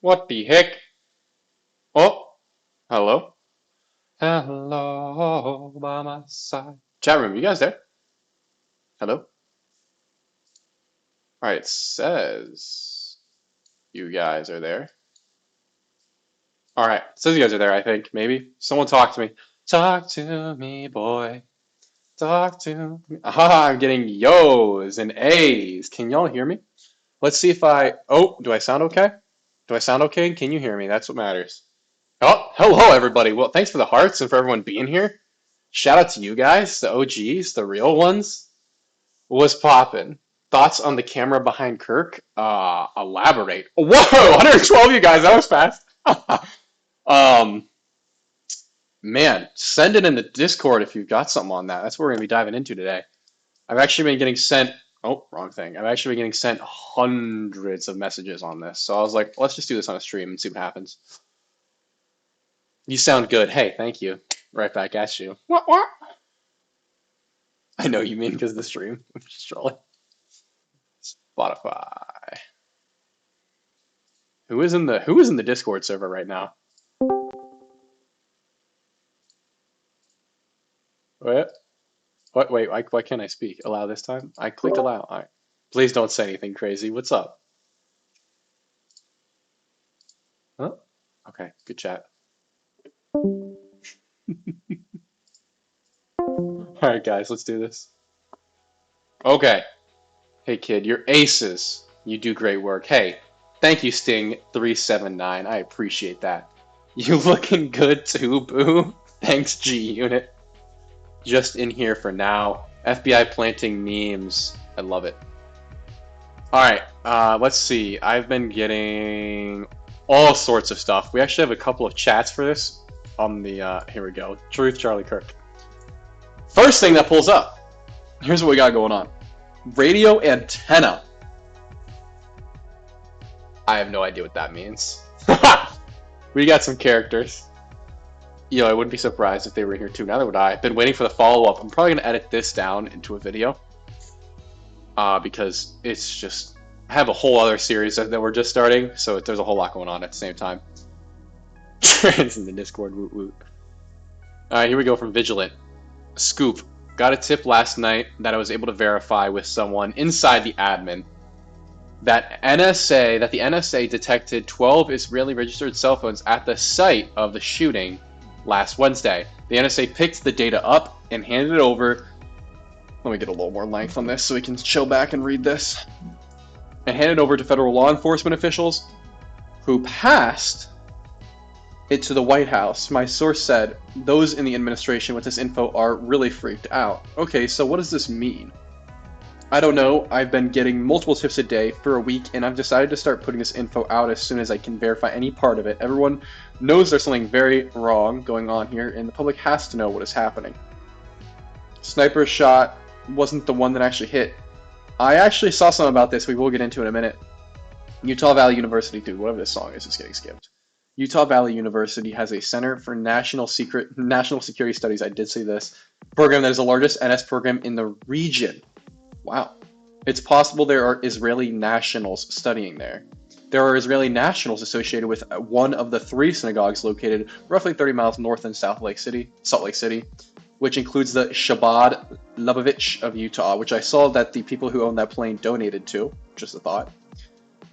What the heck? Oh, hello. Hello by my side. Chat room, you guys there? Hello? Alright, it says you guys are there. Alright, it says you guys are there, I think. Maybe. Someone talk to me. Talk to me, boy. Talk to me. Aha, I'm getting yo's and A's. Can y'all hear me? Let's see if I. Oh, do I sound okay? Do I sound okay? Can you hear me? That's what matters. Oh, hello, everybody. Well, thanks for the hearts and for everyone being here. Shout out to you guys, the OGs, the real ones. What's poppin'? Thoughts on the camera behind Kirk? Elaborate. Whoa, 112 you guys. That was fast. um, man, send it in the Discord if you've got something on that. That's what we're gonna be diving into today. I've actually been getting sent. Oh, wrong thing. I've actually been getting sent hundreds of messages on this. So I was like, let's just do this on a stream and see what happens. You sound good. Hey, thank you. Right back at you. What? I know you mean because of the stream. I'm just trolling. Spotify. Who is in the Discord server right now? What? What? Wait, why can't I speak? Allow this time? I clicked allow. All right. Please don't say anything crazy. What's up? Huh? Okay, good chat. All right, guys, let's do this. Okay. Hey, kid, you're aces. You do great work. Hey, thank you, Sting379. I appreciate that. You looking good too, boo? Thanks, G Unit. Just in here for now. FBI planting memes. I love it. Alright, let's see. I've been getting all sorts of stuff. We actually have a couple of chats for this on the, here we go. Truth Charlie Kirk. First thing that pulls up. Here's what we got going on. Radio antenna. I have no idea what that means. We got some characters. You know, I wouldn't be surprised if they were here too. Neither would I. I've been waiting for the follow-up. I'm probably going to edit this down into a video. Because it's just... I have a whole other series that we're just starting, so there's a whole lot going on at the same time. It's in the Discord, woot woot. Alright, here we go from Vigilant. Scoop. Got a tip last night that I was able to verify with someone inside the admin that the NSA detected 12 Israeli registered cell phones at the site of the shooting last Wednesday. The NSA picked the data up and handed it over. Let me get a little more length on this so we can chill back and read this. And handed it over to federal law enforcement officials who passed it to the White House. My source said those in the administration with this info are really freaked out. Okay, so what does this mean? I don't know. I've been getting multiple tips a day for a week, and I've decided to start putting this info out as soon as I can verify any part of it. Everyone knows there's something very wrong going on here, and the public has to know what is happening. Sniper shot wasn't the one that actually hit. I actually saw something about this. We will get into it in a minute. Utah Valley University, dude, whatever this song is getting skipped. Utah Valley University has a Center for National Security Studies. I did see this program that is the largest NS program in the region. Wow. It's possible there are Israeli nationals studying there. There are Israeli nationals associated with one of the 3 synagogues located roughly 30 miles north in Salt Lake City, which includes the Shabbat Lubavitch of Utah, which I saw that the people who own that plane donated to. Just a thought.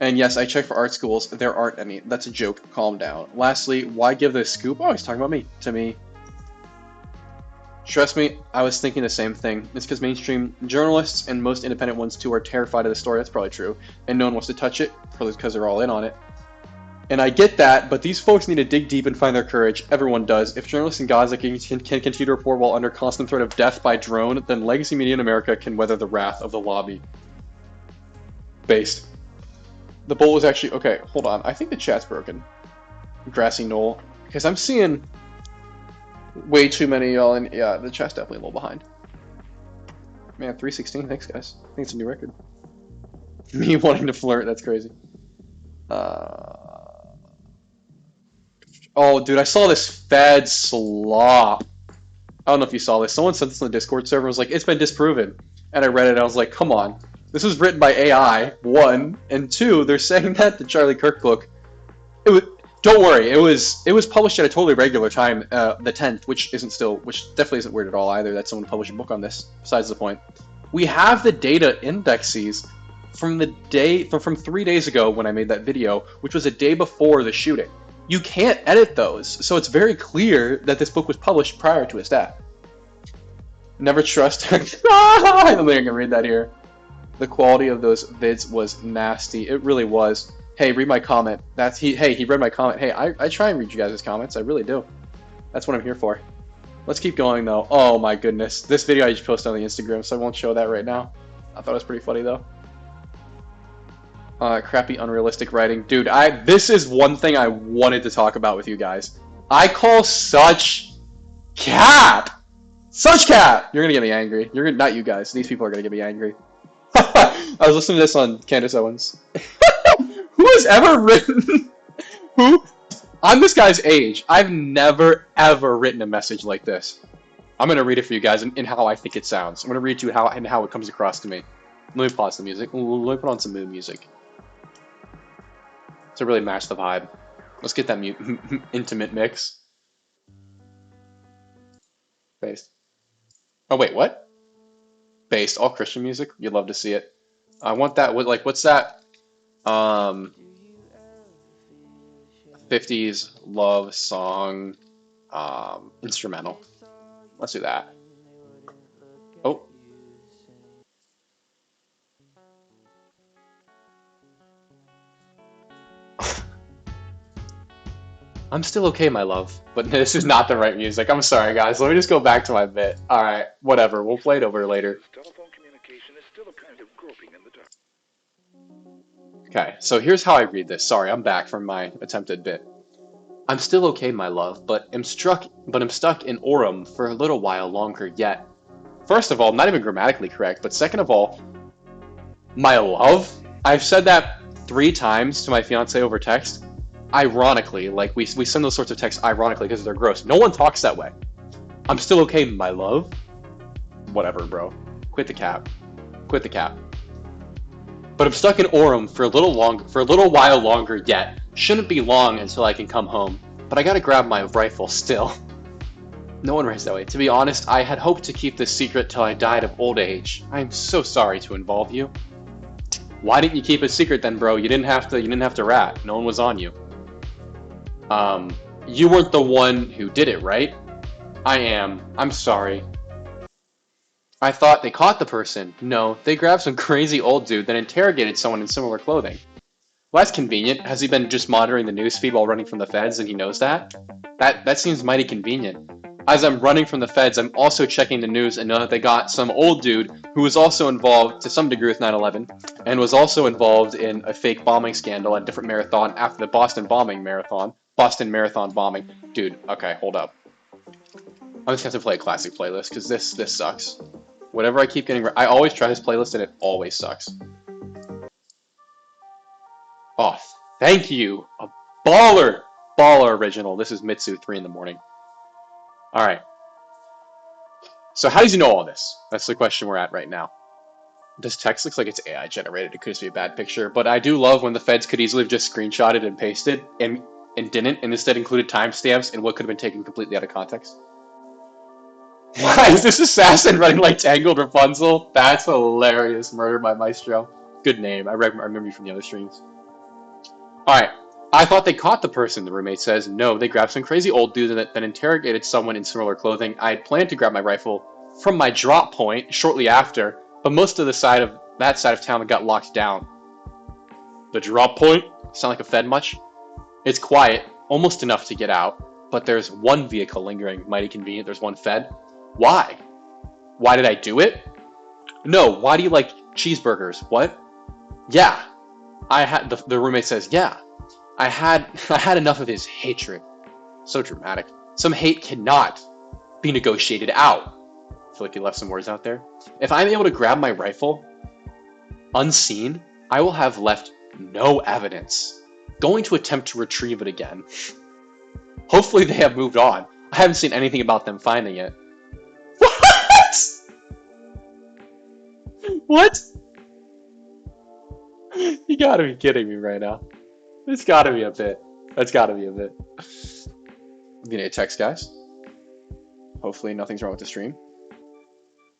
And yes, I checked for art schools. There aren't any. That's a joke. Calm down. Lastly, why give this scoop? Oh, he's talking about me. To me. Trust me, I was thinking the same thing. It's because mainstream journalists and most independent ones too are terrified of the story. That's probably true. And no one wants to touch it, probably because they're all in on it. And I get that, but these folks need to dig deep and find their courage. Everyone does. If journalists in Gaza can continue to report while under constant threat of death by drone, then legacy media in America can weather the wrath of the lobby. Based. The bowl is actually... Okay, hold on. I think the chat's broken. Grassy Knoll. Because I'm seeing way too many y'all, and yeah, the chat's definitely a little behind. Man, 316, thanks guys. I think it's a new record. Me wanting to flirt, that's crazy. Oh, dude, I saw this Fed slop. I don't know if you saw this. Someone sent this in the Discord server and was like, it's been disproven. And I read it and I was like, come on. This was written by AI, 1. And 2, they're saying that the Charlie Kirk book It was, don't worry, it was published at a totally regular time, the 10th, which definitely isn't weird at all either that someone published a book on this. Besides the point, we have the data indexes from the day from 3 days ago when I made that video, which was a day before the shooting. You can't edit those, so it's very clear that this book was published prior to his death. Never trust. I don't think I can read that here. The quality of those vids was nasty. It really was. Hey, read my comment. Hey, he read my comment. Hey, I try and read you guys' comments. I really do. That's what I'm here for. Let's keep going though. Oh my goodness. This video I just posted on the Instagram, so I won't show that right now. I thought it was pretty funny though. Crappy unrealistic writing. Dude, this is one thing I wanted to talk about with you guys. I call such cap! Such cap! You're gonna get me angry. Not you guys. These people are gonna get me angry. I was listening to this on Candace Owens. Who has ever written... Who? I'm this guy's age. I've never, ever written a message like this. I'm gonna read it for you guys in how I think it sounds. I'm gonna read to you how it comes across to me. Let me pause the music. Let me put on some mood music to really match the vibe. Let's get that intimate mix. Based. Oh wait, what? Based. All Christian music? You'd love to see it. I want that. Like, what's that? 50s love song instrumental. Let's do that. Oh. I'm still okay, my love, but this is not the right music. I'm sorry, guys. Let me just go back to my bit. All right, whatever. We'll play it over later. Okay, so here's how I read this. Sorry, I'm back from my attempted bit. I'm still okay, my love, but I'm stuck in Orem for a little while longer yet. First of all, not even grammatically correct, but second of all, my love? I've said that 3 times to my fiance over text. Ironically, like we send those sorts of texts ironically because they're gross. No one talks that way. I'm still okay, my love. Whatever, bro. Quit the cap. Quit the cap. But I'm stuck in Orem for a little while longer yet. Shouldn't be long until I can come home. But I gotta grab my rifle still. No one writes that way. To be honest, I had hoped to keep this secret till I died of old age. I am so sorry to involve you. Why didn't you keep it secret then, bro? You didn't have to rat. No one was on you. You weren't the one who did it, right? I am. I'm sorry. I thought they caught the person. No, they grabbed some crazy old dude that interrogated someone in similar clothing. Well, that's convenient. Has he been just monitoring the newsfeed while running from the feds and he knows that? That seems mighty convenient. As I'm running from the feds, I'm also checking the news and know that they got some old dude who was also involved to some degree with 9/11 and was also involved in a fake bombing scandal at a different marathon after the Boston Marathon bombing. Dude, okay, hold up. I'm just gonna have to play a classic playlist because this sucks. Whatever I keep getting, I always try this playlist and it always sucks. Oh, thank you, a baller original. This is Mitsu 3 in the morning. All right. So how does he know all this? That's the question we're at right now. This text looks like it's AI generated. It could just be a bad picture, but I do love when the feds could easily have just screenshotted and pasted and didn't, and instead included timestamps and what could have been taken completely out of context. Why is this assassin running like Tangled Rapunzel? That's hilarious. Murder by Maestro. Good name. I remember you from the other streams. Alright. I thought they caught the person, the roommate says. No, they grabbed some crazy old dude that interrogated someone in similar clothing. I had planned to grab my rifle from my drop point shortly after, but most of that side of town got locked down. The drop point? Sound like a fed much? It's quiet, almost enough to get out, but there's one vehicle lingering. Mighty convenient, there's one fed. Why? Why did I do it? No, why do you like cheeseburgers? What? Yeah. The roommate says, yeah. I had enough of his hatred. So dramatic. Some hate cannot be negotiated out. I feel like he left some words out there. If I'm able to grab my rifle unseen, I will have left no evidence. Going to attempt to retrieve it again. Hopefully they have moved on. I haven't seen anything about them finding it. What? What? You gotta be kidding me right now. It's gotta be a bit. That's gotta be a bit. I'm getting a text, guys. Hopefully nothing's wrong with the stream.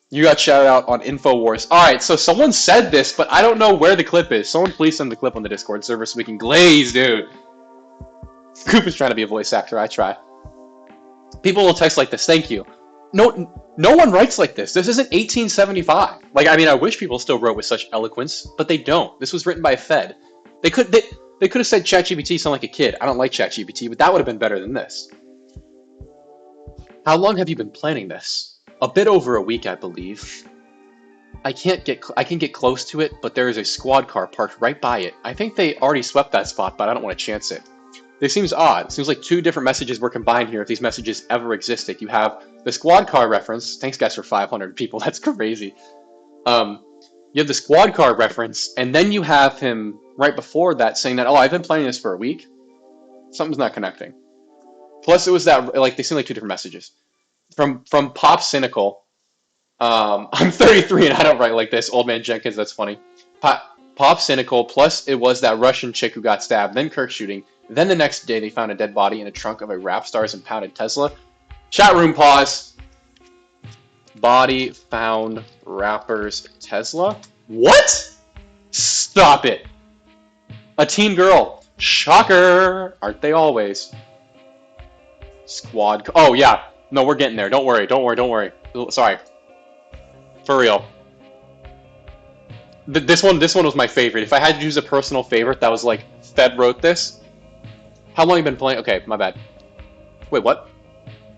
You got shouted out on InfoWars. Alright, so someone said this, but I don't know where the clip is. Someone please send the clip on the Discord server so we can glaze, dude. Coop is trying to be a voice actor. I try. People will text like this. Thank you. No one writes like this. This isn't 1875. Like, I mean, I wish people still wrote with such eloquence, but they don't. This was written by a Fed. They could have said ChatGPT sound like a kid. I don't like ChatGPT, but that would have been better than this. How long have you been planning this? A bit over a week, I believe. I can get close to it, but there is a squad car parked right by it. I think they already swept that spot, but I don't want to chance it. This seems odd. It seems like two different messages were combined here if these messages ever existed. You have the squad car reference. Thanks, guys, for 500 people. That's crazy. You have the squad car reference, and then you have him right before that saying that, oh, I've been planning this for a week. Something's not connecting. Plus, it was that, like, they seem like two different messages. From Pop Cynical, I'm 33 and I don't write like this. Old Man Jenkins, that's funny. Pop Cynical, plus it was that Russian chick who got stabbed, then Kirk shooting. Then the next day they found a dead body in a trunk of a rap star's impounded Tesla. Chat room pause. Body found rapper's Tesla? What? Stop it. A teen girl. Shocker. Aren't they always? Squad. Oh, yeah. No, we're getting there. Don't worry. Don't worry. Sorry. For real. This one was my favorite. If I had to choose a personal favorite that was like, Fed wrote this. How long have you been playing? Okay, my bad. Wait, what?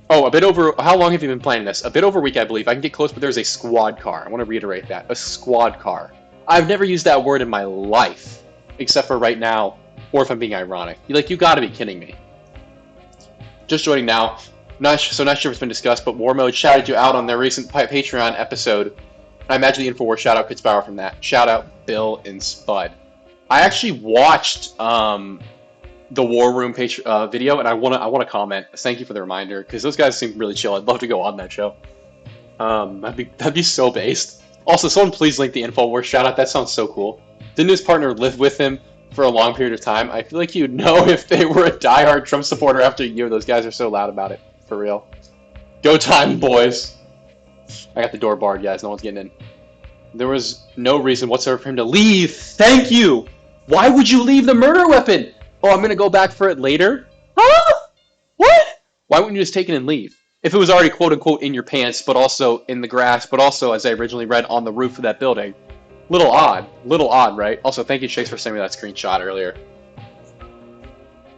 Oh, a bit over... How long have you been playing this? A bit over a week, I believe. I can get close, but there's a squad car. I want to reiterate that. A squad car. I've never used that word in my life. Except for right now. Or if I'm being ironic. You gotta be kidding me. Just joining now. Not sure if it's been discussed, but War Mode shouted you out on their recent Patreon episode. I imagine the InfoWars shout-out could power from that. Shout-out Bill and Spud. I actually watched... the War Room video, and I want to comment. Thank you for the reminder, because those guys seem really chill. I'd love to go on that show. That'd be so based. Also, someone please link the InfoWars shout-out. That sounds so cool. Didn't his partner live with him for a long period of time? I feel like you'd know if they were a diehard Trump supporter after a year. Those guys are so loud about it. For real. Go time, boys. I got the door barred, guys. No one's getting in. There was no reason whatsoever for him to leave. Thank you! Why would you leave the murder weapon? Oh, I'm gonna go back for it later? Huh? What? Why wouldn't you just take it and leave? If it was already quote-unquote in your pants, but also in the grass, but also, as I originally read, on the roof of that building. Little odd, right? Also, thank you, Chase, for sending me that screenshot earlier.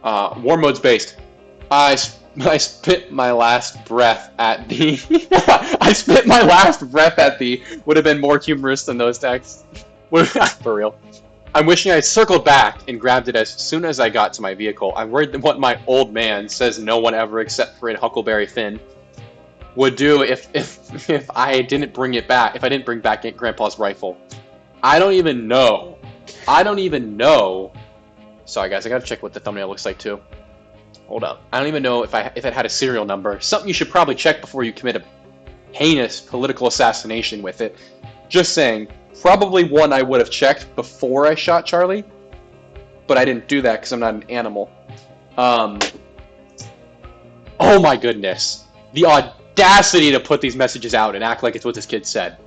War mode's based. I spit my last breath at the... I spit my last breath at the... Would have been more humorous than those texts. For real. I'm wishing I circled back and grabbed it as soon as I got to my vehicle. I'm worried that what my old man says no one ever except for Huckleberry Finn would do if I didn't bring it back, if I didn't bring back Grandpa's rifle. I don't even know. Sorry guys, I gotta check what the thumbnail looks like too. Hold up. I don't even know if it had a serial number. Something you should probably check before you commit a heinous political assassination with it. Just saying. Probably one I would have checked before I shot Charlie, but I didn't do that because I'm not an animal. Oh my goodness. The audacity to put these messages out and act like it's what this kid said.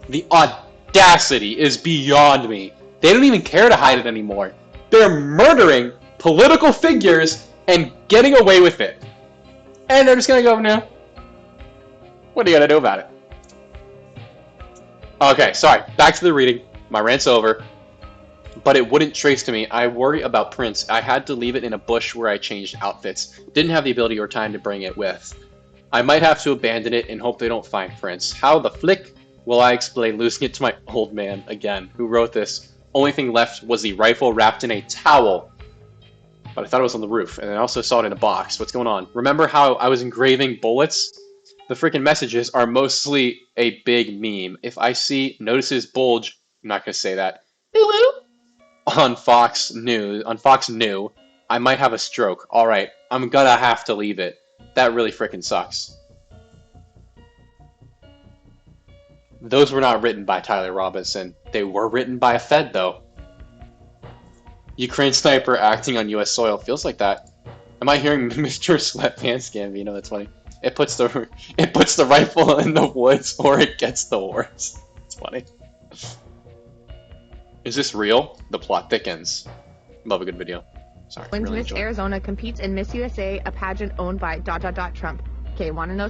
The audacity is beyond me. They don't even care to hide it anymore. They're murdering political figures and getting away with it. And they're just gonna go, no. What are you gonna do about it? Okay, sorry. Back to the reading. My rant's over. But it wouldn't trace to me. I worry about Prince. I had to leave it in a bush where I changed outfits. Didn't have the ability or time to bring it with. I might have to abandon it and hope they don't find Prince. How the flick will I explain losing it to my old man again, who wrote this? Only thing left was the rifle wrapped in a towel. But I thought it was on the roof, and I also saw it in a box. What's going on? Remember how I was engraving bullets? The freaking messages are mostly a big meme. If I see notices bulge, I'm not gonna say that. On Fox News, I might have a stroke. Alright, I'm gonna have to leave it. That really freaking sucks. Those were not written by Tyler Robinson. They were written by a Fed, though. Ukraine sniper acting on US soil. Feels like that. Am I hearing Mr. Sweatpants Gambino? That's funny. It puts the rifle in the woods, or it gets the horse. It's funny. Is this real? The plot thickens. Love a good video. Sorry. When Really Miss enjoy. Arizona competes in Miss USA, a pageant owned by ... Trump. Okay, want to know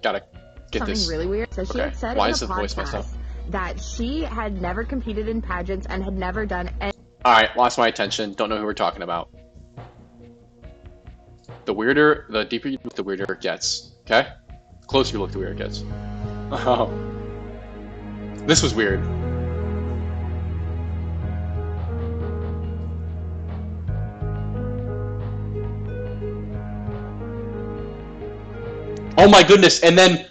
Gotta get something this. really weird? So she had said Why in a is the voice messed up? podcast that she had never competed in pageants and had never done any. All right, lost my attention. Don't know who we're talking about. The deeper you look, the weirder it gets. Okay? The closer you look, the weirder it gets. Oh. This was weird. Oh my goodness, and then,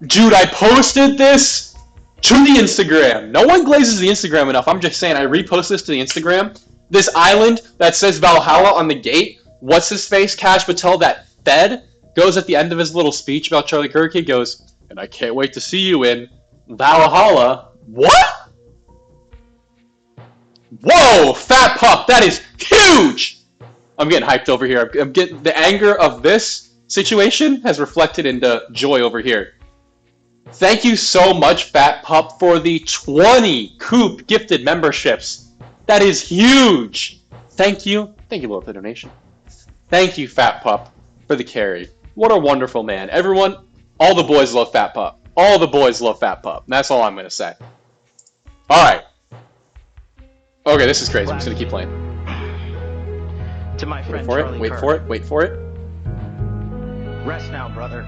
dude, I posted this to the Instagram. No one glazes the Instagram enough. I'm just saying, I repost this to the Instagram. This island that says Valhalla on the gate. What's his face? Cash Patel, that Fed, goes at the end of his little speech about Charlie Kirk. He goes, and I can't wait to see you in Valhalla. What? Whoa, fat pup, that is huge! I'm getting hyped over here. I'm getting the anger of this situation has reflected into joy over here. Thank you so much, Fat Pup, for the 20 Coop gifted memberships. That is huge. Thank you. Thank you, Lord, for the donation. Thank you, Fat Pup, for the carry. What a wonderful man. Everyone, all the boys love Fat Pup. All the boys love Fat Pup. That's all I'm going to say. All right. Okay, this is crazy. I'm just going to keep playing. To my friend Wait for Charlie it. Wait Kirk. for it. Wait for it. Rest now, brother.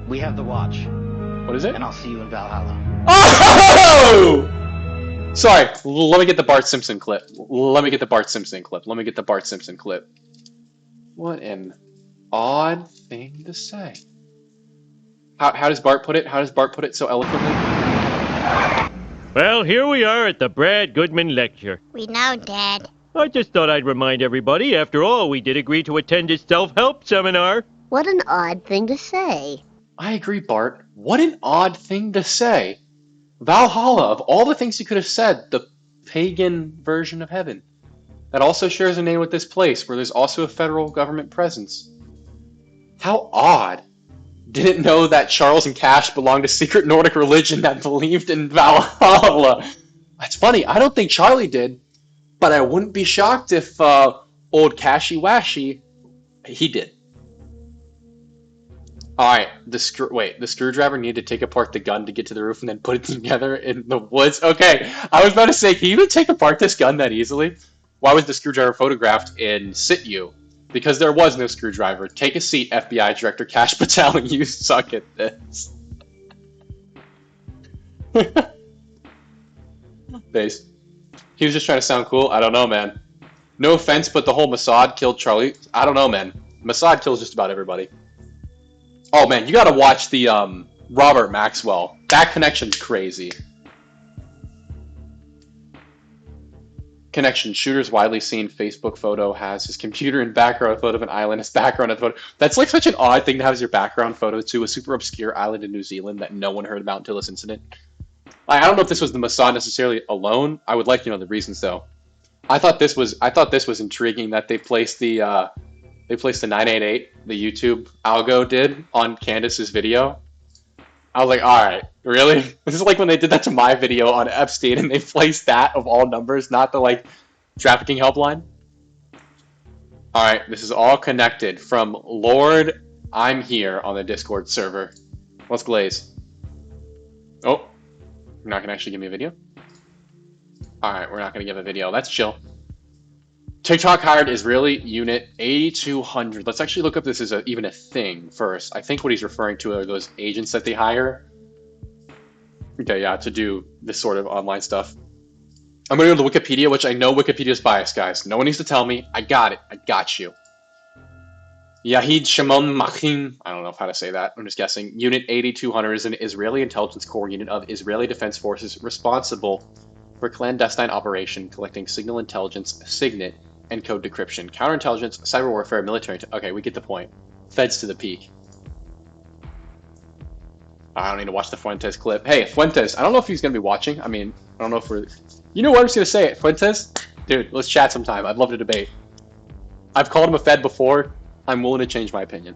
We have the watch. What is it? And I'll see you in Valhalla. Oh! Sorry, let me get the Bart Simpson clip. Let me get the Bart Simpson clip. Let me get the Bart Simpson clip. What an odd thing to say. How does Bart put it? How does Bart put it so eloquently? Well, here we are at the Brad Goodman Lecture. We know, Dad. I just thought I'd remind everybody, after all, we did agree to attend his self-help seminar. What an odd thing to say. I agree, Bart. What an odd thing to say. Valhalla, of all the things you could have said, the pagan version of heaven. That also shares a name with this place, where there's also a federal government presence. How odd. Didn't know that Charles and Cash belonged to secret Nordic religion that believed in Valhalla. That's funny. I don't think Charlie did, but I wouldn't be shocked if old Cashy Washy, he did. Alright, the screwdriver needed to take apart the gun to get to the roof and then put it together in the woods. Okay, I was about to say, can you even take apart this gun that easily? Why was the screwdriver photographed in situ? Because there was no screwdriver. Take a seat, FBI Director Cash Patel, you suck at this. Base. He was just trying to sound cool? I don't know, man. No offense, but the whole Mossad killed Charlie. I don't know, man. Mossad kills just about everybody. Oh man, you gotta watch the Robert Maxwell. That connection's crazy. Connection. Shooter's widely seen Facebook photo has his computer in background photo of an island, his background of photo. That's like such an odd thing to have as your background photo to a super obscure island in New Zealand that no one heard about until this incident. I don't know if this was the Mossad necessarily alone. I would like to know the reasons though. I thought this was intriguing that they placed the 988, the YouTube algo did on Candace's video. I was like, alright, really? This is like when they did that to my video on Epstein and they placed that of all numbers, not the like trafficking helpline. Alright, this is all connected from Lord I'm here on the Discord server. Let's glaze. Oh, you're not gonna actually give me a video? Alright, we're not gonna give a video. That's chill. TikTok hired Israeli unit 8200. Let's actually look up this as even a thing first. I think what he's referring to are those agents that they hire. Okay, yeah, to do this sort of online stuff. I'm going to go to Wikipedia, which I know Wikipedia's biased, guys. No one needs to tell me. I got it. I got you. Yahid Shimon Machim, I don't know how to say that. I'm just guessing. Unit 8200 is an Israeli intelligence corps unit of Israeli Defense Forces responsible for clandestine operation, collecting signal intelligence, signet, and code decryption, counterintelligence, cyber warfare, military. Okay, we get the point. Feds to the peak. I don't need to watch the Fuentes clip. Hey, Fuentes, I don't know if he's going to be watching. I mean, I don't know if we're... You know what I'm just going to say? Fuentes, dude, let's chat sometime. I'd love to debate. I've called him a Fed before. I'm willing to change my opinion.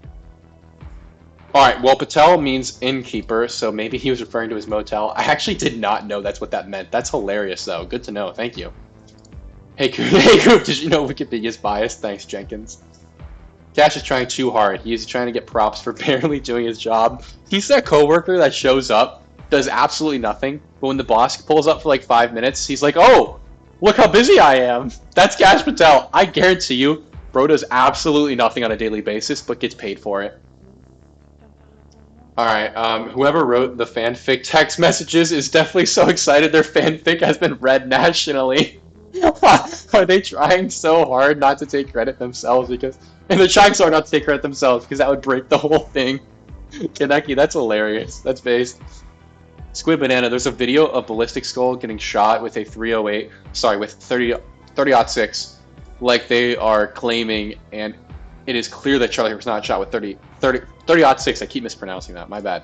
All right, well, Patel means innkeeper, so maybe he was referring to his motel. I actually did not know that's what that meant. That's hilarious, though. Good to know. Thank you. Hey, Coop, did you know Wikipedia's biased? Thanks, Jenkins. Cash is trying too hard. He's trying to get props for barely doing his job. He's that coworker that shows up, does absolutely nothing, but when the boss pulls up for like 5 minutes, he's like, oh, look how busy I am. That's Cash Patel. I guarantee you, bro does absolutely nothing on a daily basis, but gets paid for it. Alright, whoever wrote the fanfic text messages is definitely so excited their fanfic has been read nationally. Are they trying so hard not to take credit themselves? And they're trying so hard not to take credit themselves because that would break the whole thing. Kaneki, that's hilarious. That's based. Squid Banana, there's a video of Ballistic Skull getting shot with a 308, sorry, with 30-06, like they are claiming, and it is clear that Charlie Kirk was not shot with 30-06. I keep mispronouncing that. My bad.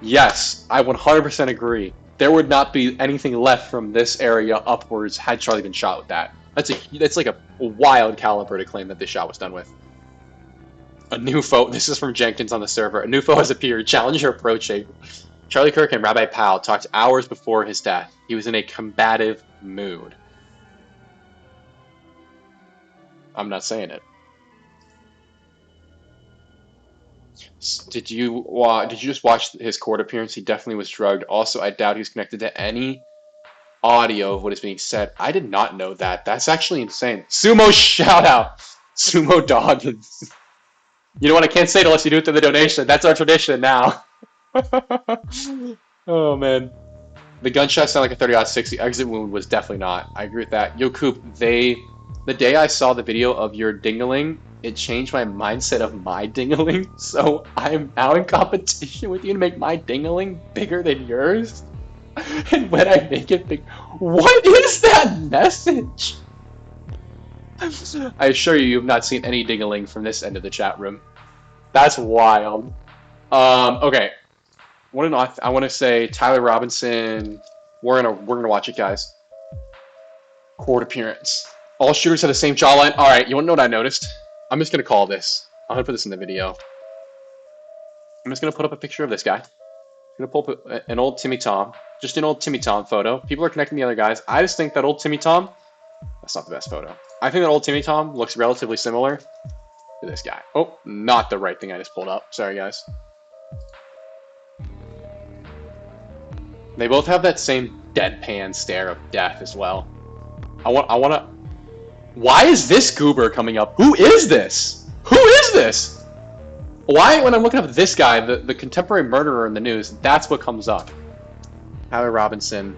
Yes, I 100% agree. There would not be anything left from this area upwards had Charlie been shot with that. That's like a wild caliber to claim that this shot was done with. A new foe. This is from Jenkins on the server. A new foe has appeared. Challenger approaching. Charlie Kirk and Rabbi Powell talked hours before his death. He was in a combative mood. I'm not saying it. Did you just watch his court appearance? He definitely was drugged. Also, I doubt he's connected to any audio of what is being said. I did not know that. That's actually insane. Sumo shout out. Sumo dog. You know what? I can't say it unless you do it through the donation. That's our tradition now. Oh man. The gunshot sounded like a 30-06. The exit wound was definitely not. I agree with that. Yo, Coop, the day I saw the video of your dingling, it changed my mindset of my dingling, so I'm now in competition with you to make my dingling bigger than yours. And when I make it big, what is that message? I assure you, you've not seen any dingling from this end of the chat room. That's wild. Okay. I want to say Tyler Robinson. We're gonna watch it, guys. Court appearance. All shooters have the same jawline. All right, you want to know what I noticed? I'm just gonna call this. I'm gonna put this in the video. I'm just gonna put up a picture of this guy. I'm gonna pull up an old Timmy Tom, just an old Timmy Tom photo. People are connecting the other guys. I just think that old Timmy Tom. That's not the best photo. I think that old Timmy Tom looks relatively similar to this guy. Oh, not the right thing I just pulled up. Sorry, guys. They both have that same deadpan stare of death as well. I wanna. Why is this goober coming up? Who is this? Who is this? Why, when I'm looking up this guy, the contemporary murderer in the news, that's what comes up. Tyler Robinson,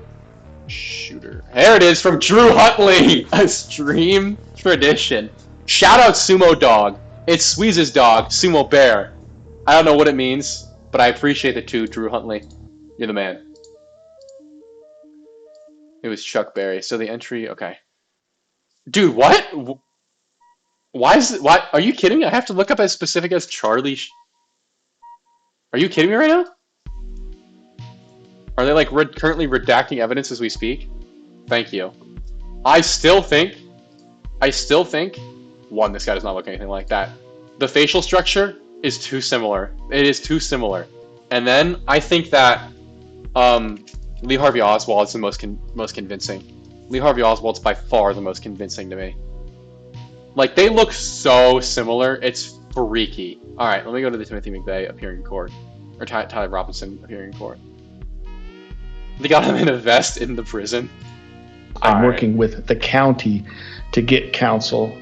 shooter. There it is from Drew Huntley. A stream tradition. Shout out Sumo Dog. It's Squeeze's dog, Sumo Bear. I don't know what it means, but I appreciate it too, Drew Huntley. You're the man. It was Chuck Berry. So the entry, okay. Dude, what? Why is it? Why are you kidding me? I have to look up as specific as Charlie. Are you kidding me right now? Are they like currently redacting evidence as we speak? Thank you. I still think, one, this guy does not look anything like that. The facial structure is too similar. It is too similar. And then I think that Lee Harvey Oswald's the most convincing. Lee Harvey Oswald's by far the most convincing to me. Like, they look so similar, it's freaky. Alright, let me go to the Timothy McVeigh appearing in court. Or Tyler Robinson appearing in court. They got him in a vest in the prison. I'm working with the county to get counsel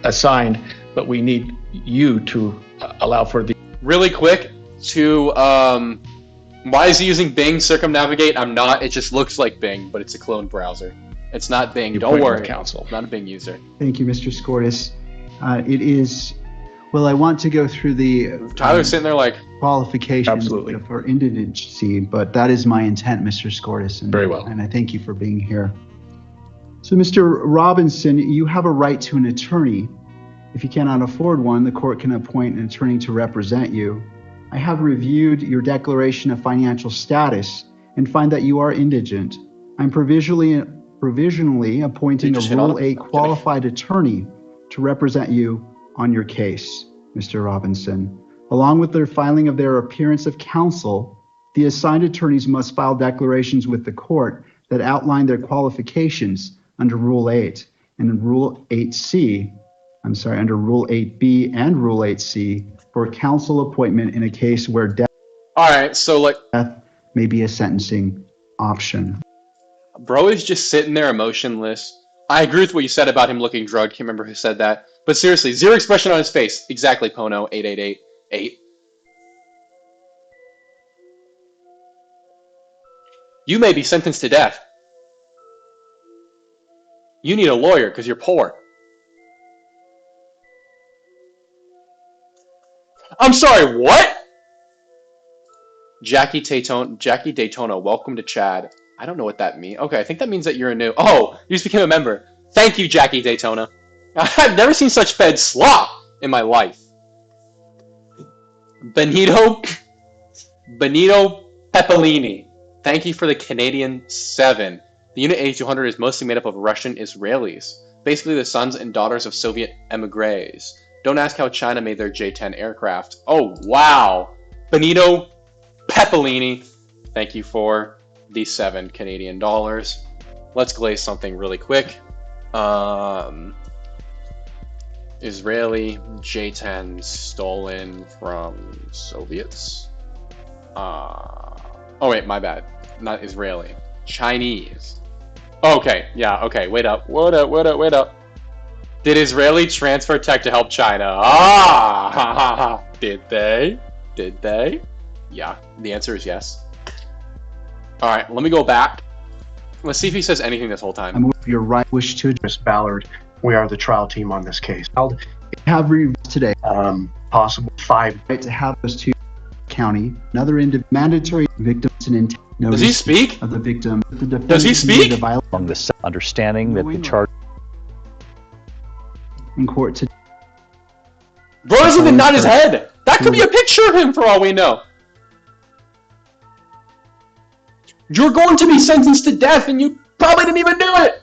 assigned, but we need you to allow for the... Really quick, to, why is he using Bing circumnavigate? I'm not. It just looks like Bing, but it's a clone browser. It's not Bing. Don't worry. Counsel. I'm not a Bing user. Thank you, Mr. Scortis. It is... Well, I want to go through the... Tyler's sitting there like... qualifications for indigency, but that is my intent, Mr. Scortis. And, very well. And I thank you for being here. So, Mr. Robinson, you have a right to an attorney. If you cannot afford one, the court can appoint an attorney to represent you. I have reviewed your declaration of financial status and find that you are indigent. I'm provisionally appointing a Rule 8 qualified attorney to represent you on your case, Mr. Robinson. Along with their filing of their appearance of counsel, the assigned attorneys must file declarations with the court that outline their qualifications under Rule 8 and Rule 8C, under Rule 8B and Rule 8C for counsel appointment in a case where death All right, so like, may be a sentencing option. bro is just sitting there emotionless. I agree with what you said about him looking drugged. Can't remember who said that. But seriously, zero expression on his face. Exactly, Pono. 8888. You may be sentenced to death. You need a lawyer because you're poor. I'm sorry, what? Jackie Daytona, welcome to Chad. I don't know what that means. Okay, I think that means that you're a new... Oh, you just became a member. Thank you, Jackie Daytona. I've never seen such fed slop in my life. Benito Pepellini. Thank you for the Canadian 7. The Unit 8200 is mostly made up of Russian Israelis, basically the sons and daughters of Soviet emigres. Don't ask how China made their J-10 aircraft. Oh, wow. Benito Pepellini. Thank you for the 7 Canadian dollars. Let's glaze something really quick. Israeli J-10 stolen from Soviets. Oh wait, my bad. Not Israeli. Chinese. Okay, yeah, okay, wait up. Did Israeli transfer tech to help China? Ah! Did they? Yeah, the answer is yes. Alright, let me go back. Let's see if he says anything this whole time. I'm with your right wish to Miss Ballard, we are the trial team on this case. have today. Possible 5 Right to have those two county, another mandatory victims and intent. Does he speak? Of the victim. The Does he speak? From the understanding that the charge in court to. Bro doesn't even nod his head. That could be a picture of him for all we know. You're going to be sentenced to death and you probably didn't even do it.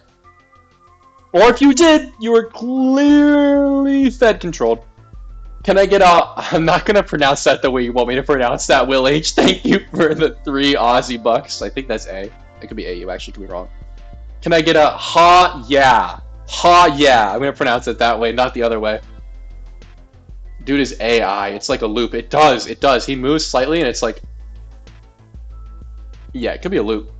Or if you did, you were clearly Fed controlled. Can I get I'm not going to pronounce that the way you want me to pronounce that, Will H. Thank you for the 3 Aussie bucks. I think that's A. It could be A. You actually could be wrong. Can I get a ha yeah? Ha yeah. I'm going to pronounce it that way, not the other way. Dude is AI. It's like a loop. It does. He moves slightly and it's like... Yeah, it could be a loop.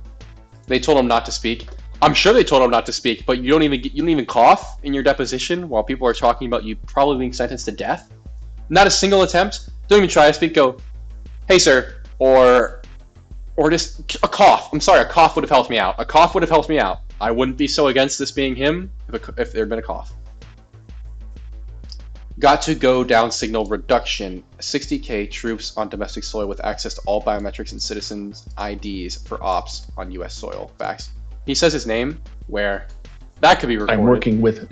They told him not to speak. I'm sure they told him not to speak, but you don't even cough in your deposition while people are talking about you probably being sentenced to death. Not a single attempt. Don't even try to speak. Go, hey sir, or just a cough. I'm sorry, a cough would have helped me out. A cough would have helped me out. I wouldn't be so against this being him if there had been a cough. Got to go down signal reduction. 60K troops on domestic soil with access to all biometrics and citizens' IDs for ops on U.S. soil. Facts. He says his name. Where? That could be recorded. I'm working with...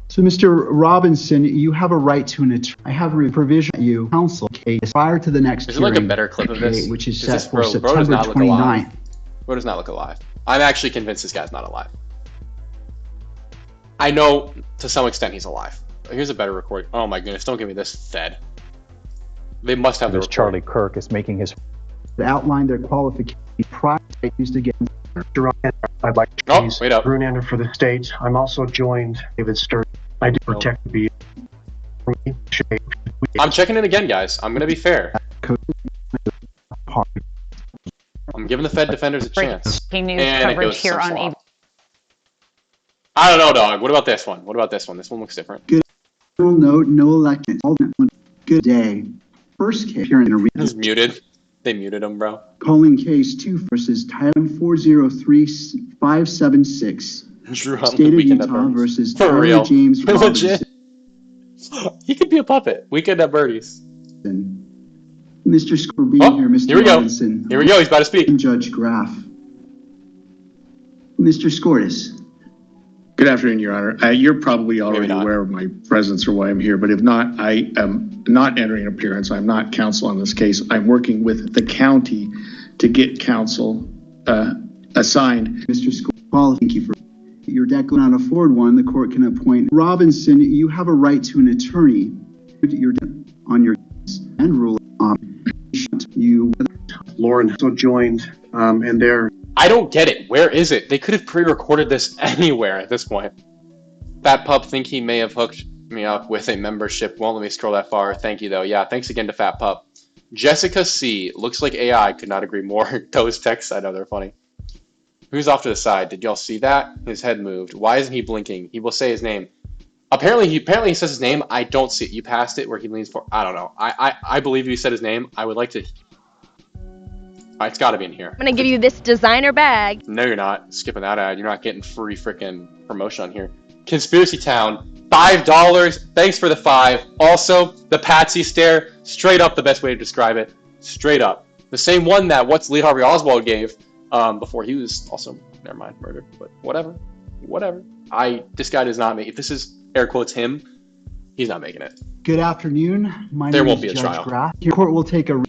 So, Mr. Robinson, you have a right to an attorney. I have a provision that you counsel case prior to the next hearing. Is there like a better clip of this? Which is set for September 29th. Bro does not look alive. I'm actually convinced this guy's not alive. I know to some extent he's alive. Here's a better recording. Oh my goodness, don't give me this Fed. They must have the recording. Charlie Kirk is making his... They outline their qualifications prior to used again. I'd like to please wait up. Brunander for the state. I'm also joined David Stern. I do protect the I'm checking it again, guys. I'm gonna be fair. I'm giving the Fed defenders a chance. Breaking news coverage here on ABC. I don't know, dog. What about this one? This one looks different. Good note, no elections. Good day. First case here in a He's muted. They muted him, bro. Calling case 2 versus Tyler 403576. Drew Hunt, State of Utah versus For Tyler real. James Legit. Robinson. He could be a puppet. Weekend at Birdies. Mr. Score being here, Mr. Here we go. Robinson. Here we go. He's about to speak. And Judge Graff. Mr. Scortis. Good afternoon, Your Honor. You're probably already aware of my presence or why I'm here, but if not, I am not entering an appearance. I'm not counsel on this case. I'm working with the county to get counsel assigned. Mr. Scortis, thank you for Your debt cannot afford one, the court can appoint. Robinson, you have a right to an attorney. You're on your and rule. You. Lauren also joined, and they're. I don't get it. Where is it? They could have pre-recorded this anywhere at this point. Fat Pup think he may have hooked me up with a membership. Won't let me scroll that far. Thank you, though. Yeah, thanks again to Fat Pup. Jessica C. Looks like AI. Could not agree more. Those texts, I know they're funny. Who's off to the side? Did y'all see that? His head moved. Why isn't he blinking? He will say his name. Apparently he says his name. I don't see it. You passed it where he leans for. I don't know. I believe you said his name. I would like to. It's got to be in here. I'm gonna give you this designer bag. No, you're not. Skipping that ad. You're not getting free freaking promotion on here. Conspiracy Town. $5. Thanks for the 5. Also, the Patsy stare. Straight up the best way to describe it. Straight up. The same one that What's Lee Harvey Oswald gave before he was also, never mind, murdered. But whatever. Whatever. This guy does not make it. If this is air quotes him, he's not making it. Good afternoon. My there name won't is be a Judge trial. Graff. Your court will take a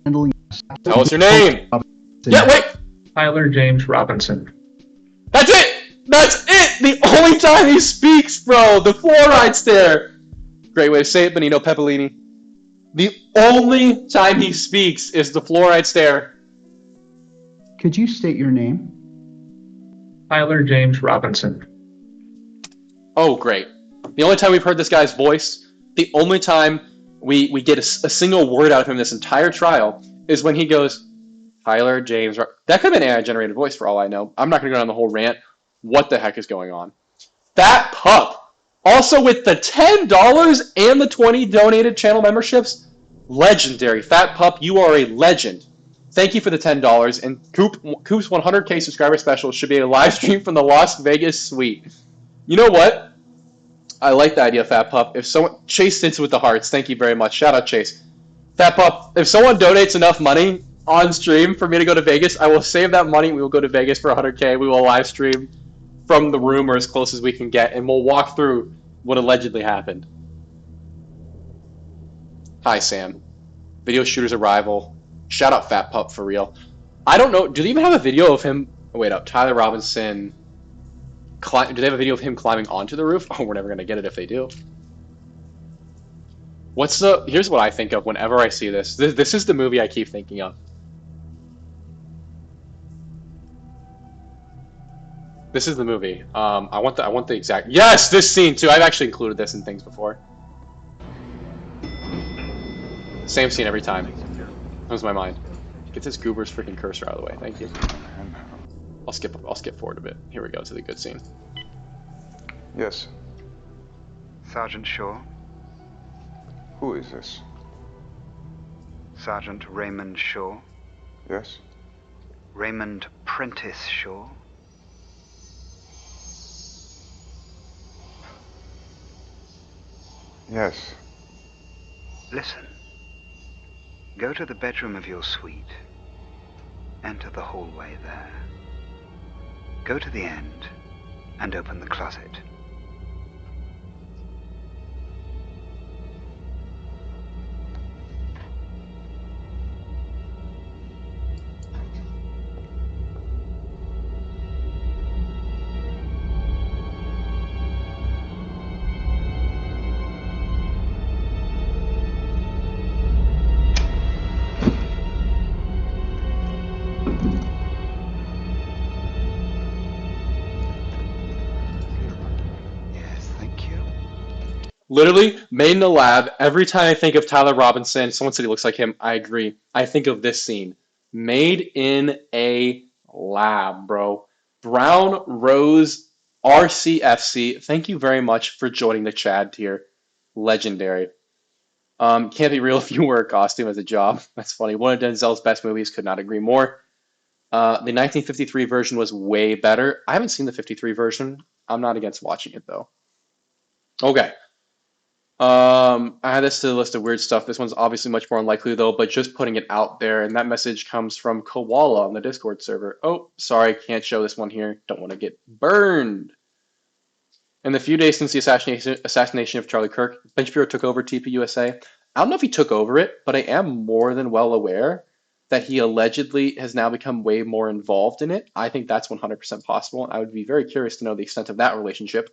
handling. Tell us your name. Yeah, wait. Tyler James Robinson. That's it. That's it. The only time he speaks, bro. The fluoride stare. Great way to say it, Benito Peppellini. The only time he speaks is the fluoride stare. Could you state your name? Tyler James Robinson. Oh, great. The only time we've heard this guy's voice, the only time we get a single word out of him this entire trial is when he goes, Tyler James. That could have been an AI-generated voice for all I know. I'm not going to go down the whole rant. What the heck is going on? Fat Pup. Also with the $10 and the 20 donated channel memberships. Legendary. Fat Pup, you are a legend. Thank you for the $10. And Coop's 100K subscriber special should be a live stream from the Las Vegas suite. You know what? I like the idea, Fat Pup. If someone... Chase Stints with the hearts. Thank you very much. Shout out, Chase. Fat Pup, if someone donates enough money on stream for me to go to Vegas, I will save that money. We will go to Vegas for 100K. We will live stream from the room or as close as we can get, and we'll walk through what allegedly happened. Hi, Sam. Video shooter's arrival. Shout out Fat Pup for real. I don't know. Do they even have a video of him? Oh, wait up. Tyler Robinson. Do they have a video of him climbing onto the roof? Oh, we're never going to get it if they do. Here's what I think of whenever I see this. This is the movie I keep thinking of. This is the movie. I want the exact. Yes, this scene too. I've actually included this in things before. Same scene every time. Comes to my mind. Get this goober's freaking cursor out of the way. Thank you. I'll skip forward a bit. Here we go to the good scene. Yes. Sergeant Shaw. Who is this? Sergeant Raymond Shaw. Yes. Raymond Prentice Shaw. Yes. Listen. Go to the bedroom of your suite. Enter the hallway there. Go to the end and open the closet. Literally, made in the lab. Every time I think of Tyler Robinson, someone said he looks like him. I agree. I think of this scene. Made in a lab, bro. Brown Rose RCFC. Thank you very much for joining the Chad tier. Legendary. Can't be real if you wear a costume as a job. That's funny. One of Denzel's best movies. Could not agree more. The 1953 version was way better. I haven't seen the 53 version. I'm not against watching it, though. Okay. I had this to the list of weird stuff. This one's obviously much more unlikely, though, but just putting it out there. And that message comes from Koala on the Discord server. Oh, sorry, can't show this one here. Don't want to get burned. In the few days since the assassination of Charlie Kirk, Ben Shapiro took over TPUSA. I don't know if he took over it, but I am more than well aware that he allegedly has now become way more involved in it. I think that's 100% possible. I would be very curious to know the extent of that relationship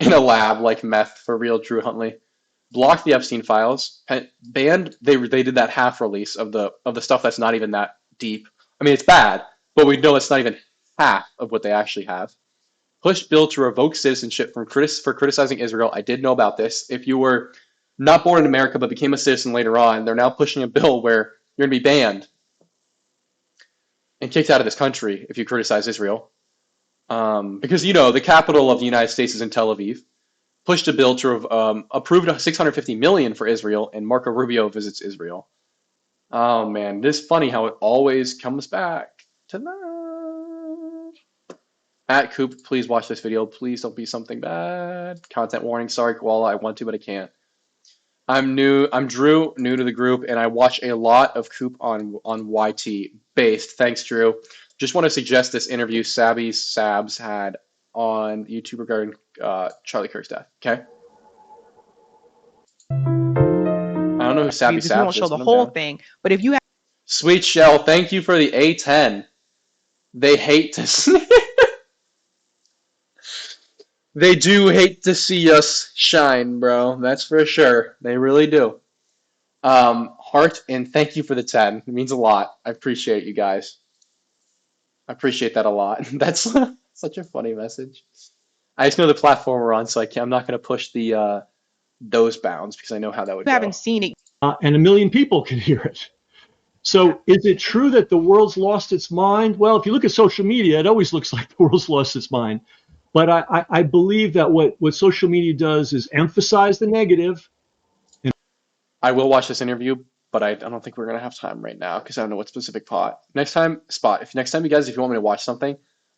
in a lab like meth for real. Drew Huntley blocked the Epstein files, banned. They did that half release of the stuff that's not even that deep. I mean, it's bad, but we know it's not even half of what they actually have. Pushed bill to revoke citizenship for criticizing Israel. I did know about this. If you were not born in America but became a citizen later on, they're now pushing a bill where you're going to be banned and kicked out of this country if you criticize Israel. Because, the capital of the United States is in Tel Aviv. Pushed a bill to approve $650 million for Israel, and Marco Rubio visits Israel. Oh, man. This is funny how it always comes back to that. At Coop, please watch this video. Please don't be something bad. Content warning. Sorry, Koala. I want to, but I can't. I'm Drew, new to the group, and I watch a lot of Coop on YT based. Thanks, Drew. Just want to suggest this interview Sabs had on YouTube regarding Charlie Kirk's death. Okay. I don't know who Sabby Sabs is. Won't show the whole thing, but if you have Sweet Shell, thank you for the A10. They hate to see They do hate to see us shine, bro. That's for sure. They really do. Heart, and thank you for the 10. It means a lot. I appreciate you guys. I appreciate that a lot. That's such a funny message. I just know the platform we're on, so I'm not going to push the those bounds because I know how that would go. Haven't seen it. And 1 million people can hear it. So is it true that the world's lost its mind? Well, if you look at social media, it always looks like the world's lost its mind. But I believe that what social media does is emphasize the negative. I will watch this interview, but I don't think we're going to have time right now because I don't know what specific next time you guys, if you want me to watch something,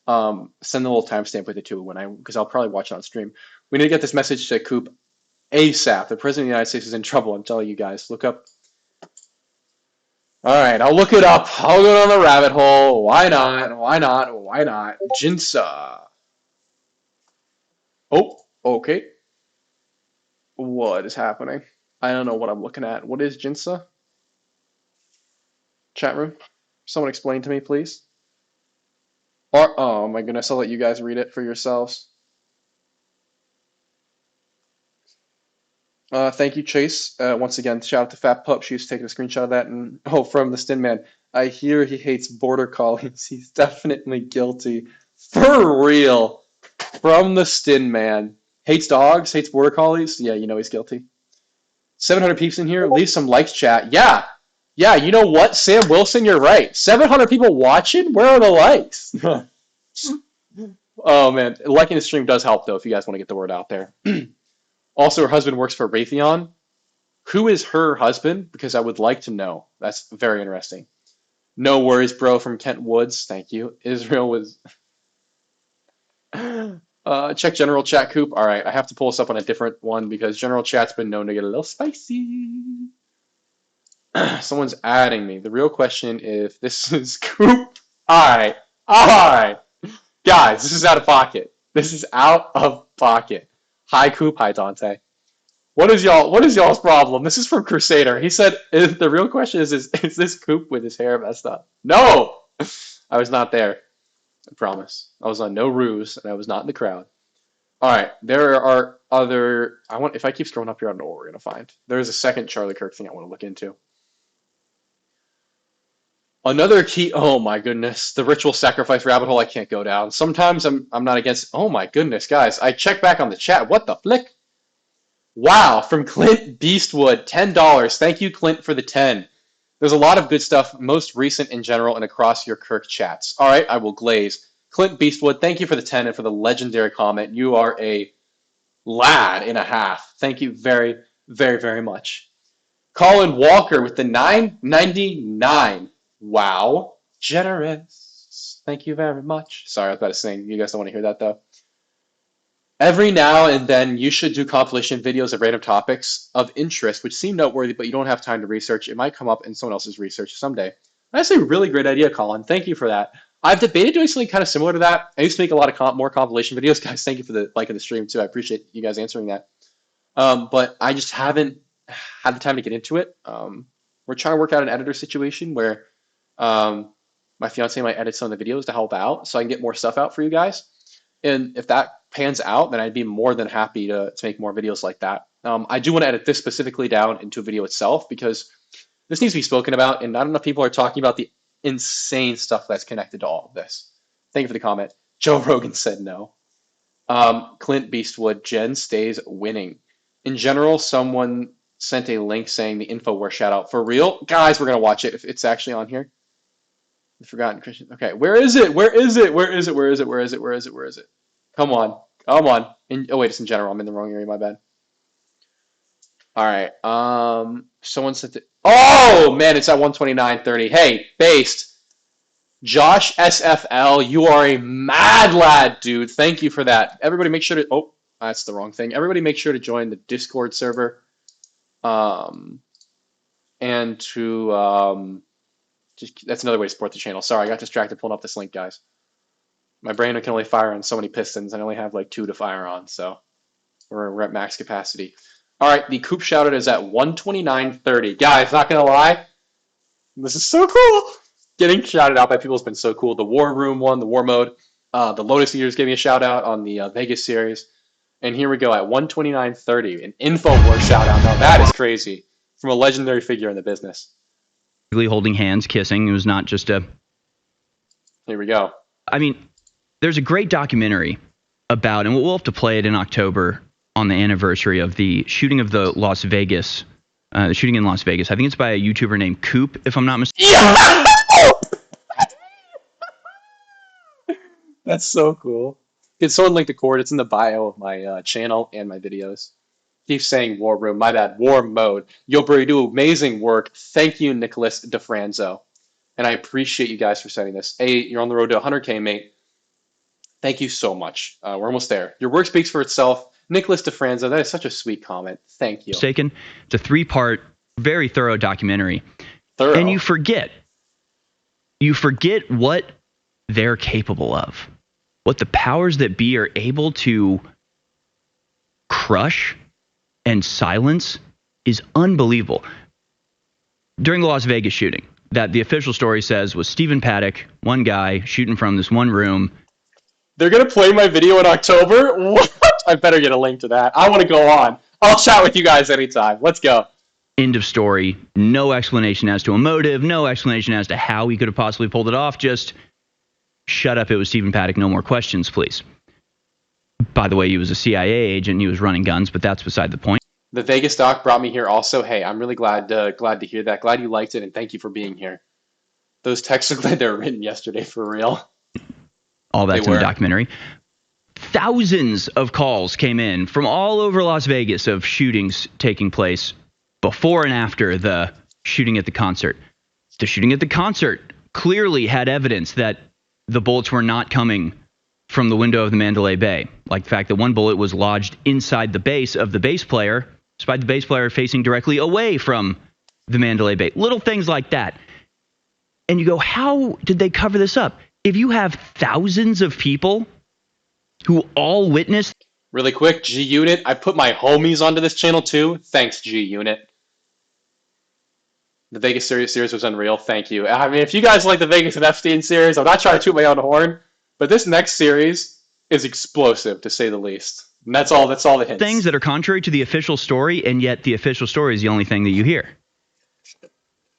send the little timestamp with it too because I'll probably watch it on stream. We need to get this message to Coop ASAP. The President of the United States is in trouble. I'm telling you guys. Look up. All right, I'll look it up. I'll go down the rabbit hole. Why not? Why not? Why not? Jinsa. Oh, okay. What is happening? I don't know what I'm looking at. What is Jinsa? Chat room? Someone explain to me, please. Or, oh my goodness, I'll let you guys read it for yourselves. Thank you, Chase. Once again, shout out to Fat Pup. She's taking a screenshot of that. And from the Stin Man. I hear he hates border collies. He's definitely guilty. For real. From the Stin Man. Hates dogs, hates border collies. Yeah, he's guilty. 700 peeps in here. Leave some likes, chat. Yeah, you know what? Sam Wilson, you're right. 700 people watching? Where are the likes? Oh, man. Liking the stream does help, though, if you guys want to get the word out there. Also, her husband works for Raytheon. Who is her husband? Because I would like to know. That's very interesting. No worries, bro, from Kent Woods. Thank you. Israel was... check general chat, Coop. All right, I have to pull this up on a different one because general chat's been known to get a little spicy. Someone's adding me. The real question if this is Coop. All right. Guys, this is out of pocket. This is out of pocket. Hi, Coop. Hi, Dante. What is y'all's problem? This is from Crusader. He said, the real question is this Coop with his hair messed up? No! I was not there. I promise. I was on no ruse, and I was not in the crowd. All right, there are other... if I keep scrolling up here, I don't know what we're going to find. There's a second Charlie Kirk thing I want to look into. Another key... Oh, my goodness. The ritual sacrifice rabbit hole I can't go down. Sometimes I'm not against... Oh, my goodness, guys. I checked back on the chat. What the flick? Wow, from Clint Beastwood, $10. Thank you, Clint, for the 10. There's a lot of good stuff, most recent in general and across your Kirk chats. All right, I will glaze. Clint Beastwood, thank you for the 10 and for the legendary comment. You are a lad and a half. Thank you very, very, very much. Colin Walker with the $9.99. Wow, generous. Thank you very much. Sorry, I was about to sing. You guys don't want to hear that, though. Every now and then, you should do compilation videos of random topics of interest, which seem noteworthy, but you don't have time to research. It might come up in someone else's research someday. That's a really great idea, Colin. Thank you for that. I've debated doing something kind of similar to that. I used to make a lot of more compilation videos. Guys, thank you for the like of the stream, too. I appreciate you guys answering that. But I just haven't had the time to get into it. We're trying to work out an editor situation where My fiance might edit some of the videos to help out so I can get more stuff out for you guys. And if that pans out, then I'd be more than happy to make more videos like that. I do want to edit this specifically down into a video itself because this needs to be spoken about, and not enough people are talking about the insane stuff that's connected to all of this. Thank you for the comment. Joe Rogan said no. Clint Beastwood, Jen stays winning. In general, someone sent a link saying the InfoWars shout out. For real? Guys, we're going to watch it if it's actually on here. The Forgotten Christian. Okay, where is it? Where is it? Where is it? Where is it? Where is it? Where is it? Where is it? Come on. Come on. Oh, wait, it's in general. I'm in the wrong area. My bad. All right. Someone sent it. Oh, man, it's at 129.30. Hey, Based. Josh SFL, you are a mad lad, dude. Thank you for that. Everybody make sure to... Oh, that's the wrong thing. Everybody make sure to join the Discord server. And to... that's another way to support the channel. Sorry, I got distracted pulling up this link, guys. My brain can only fire on so many pistons. I only have like 2 to fire on, so we're at max capacity. All right, the Coop shoutout is at 129.30. Guys, not going to lie, this is so cool. Getting shouted out by people has been so cool. The War Room one, the War Mode. The Lotus Eaters gave me a shout out on the Vegas series. And here we go at 129.30. An InfoWars shout out. Now that is crazy. From a legendary figure in the business. Holding hands, kissing. It was not just a... Here we go. I mean, there's a great documentary about, and we'll have to play it in October on the anniversary of the shooting of the Las Vegas, the shooting in Las Vegas. I think it's by a YouTuber named Coop, if I'm not mistaken. Yeah! That's so cool. Can someone link the cord? It's in the bio of my channel and my videos. Keep saying War Room. My bad. War Mode. Yo, bro, you do amazing work. Thank you, Nicholas DeFranzo. And I appreciate you guys for sending this. Hey, you're on the road to 100K, mate. Thank you so much. We're almost there. Your work speaks for itself. Nicholas DeFranzo, that is such a sweet comment. Thank you. Mistaken. It's a 3-part, very thorough documentary. Thorough. And you forget what they're capable of. What the powers that be are able to crush and silence is unbelievable. During the Las Vegas shooting, that the official story says was Stephen Paddock, one guy shooting from this one room. They're going to play my video in October? What? I better get a link to that. I want to go on. I'll chat with you guys anytime. Let's go. End of story. No explanation as to a motive. No explanation as to how he could have possibly pulled it off. Just shut up. It was Stephen Paddock. No more questions, please. By the way, he was a CIA agent. He was running guns, but that's beside the point. The Vegas doc brought me here also. Hey, I'm really glad to hear that. Glad you liked it, and thank you for being here. Those texts are glad they were written yesterday, for real. All that's in the documentary. Thousands of calls came in from all over Las Vegas of shootings taking place before and after the shooting at the concert. The shooting at the concert clearly had evidence that the bullets were not coming from the window of the Mandalay Bay. Like the fact that one bullet was lodged inside the base of the bass player, despite the bass player facing directly away from the Mandalay Bay. Little things like that. And you go, how did they cover this up? If you have thousands of people who all witnessed... Really quick, G-Unit, I put my homies onto this channel too. Thanks, G-Unit. The Vegas series was unreal. Thank you. I mean, if you guys like the Vegas and Epstein series, I'm not trying to toot my own horn, but this next series is explosive, to say the least. And that's all the hints. Things that are contrary to the official story, and yet the official story is the only thing that you hear.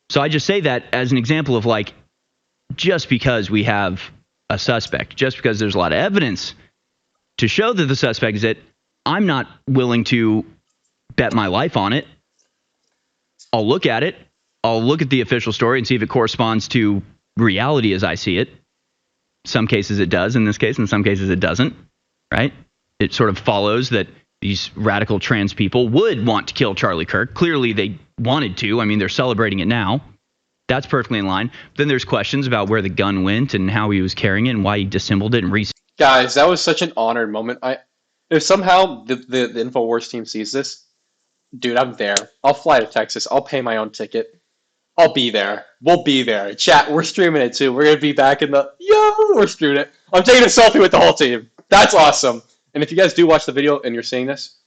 So I just say that as an example of, like, just because we have a suspect, just because there's a lot of evidence to show that the suspect is it, I'm not willing to bet my life on it. I'll look at it. I'll look at the official story and see if it corresponds to reality as I see it. Some cases it does in this case, in some cases it doesn't, right? It sort of follows that these radical trans people would want to kill Charlie Kirk. Clearly they wanted to. I mean, they're celebrating it now. That's perfectly in line. Then there's questions about where the gun went and how he was carrying it and why he disassembled it and Guys, that was such an honored moment. If somehow the InfoWars team sees this, dude, I'm there. I'll fly to Texas. I'll pay my own ticket. I'll be there. We'll be there. Chat, we're streaming it too. We're going to be back in the... we're streaming it. I'm taking a selfie with the whole team. That's awesome. And if you guys do watch the video and you're seeing this,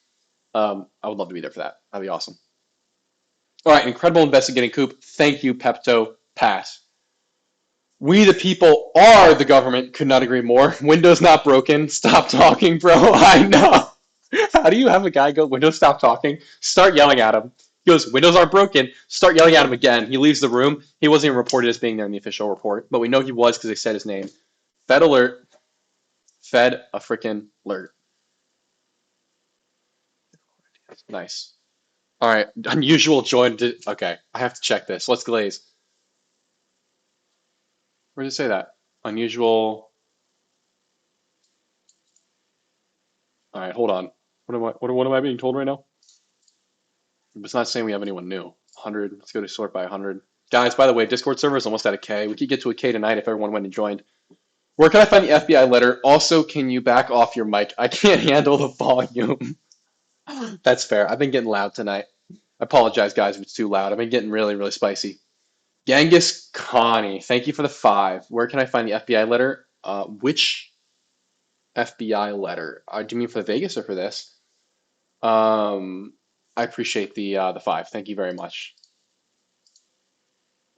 I would love to be there for that. That'd be awesome. All right, incredible investigating Coop. Thank you, Pepto Pass. We the people are the government. Could not agree more. Windows not broken. Stop talking, bro. I know. How do you have a guy go, Windows stop talking? Start yelling at him. He goes, Windows aren't broken. Start yelling at him again. He leaves the room. He wasn't even reported as being there in the official report, but we know he was because they said his name. Fed alert. Fed a freaking alert. Nice. All right. Unusual join. Okay. I have to check this. Let's glaze. Where does it say that? Unusual. All right. Hold on. What am I being told right now? It's not saying we have anyone new. 100. Let's go to sort by 100. Guys, by the way, Discord server is almost at a K. We could get to a K tonight if everyone went and joined. Where can I find the FBI letter? Also, can you back off your mic? I can't handle the volume. That's fair. I've been getting loud tonight. I apologize, guys, if it's too loud. I've been getting really, really spicy. Genghis Connie, thank you for the 5. Where can I find the FBI letter? Which FBI letter? Do you mean for Vegas or for this? I appreciate the 5. Thank you very much.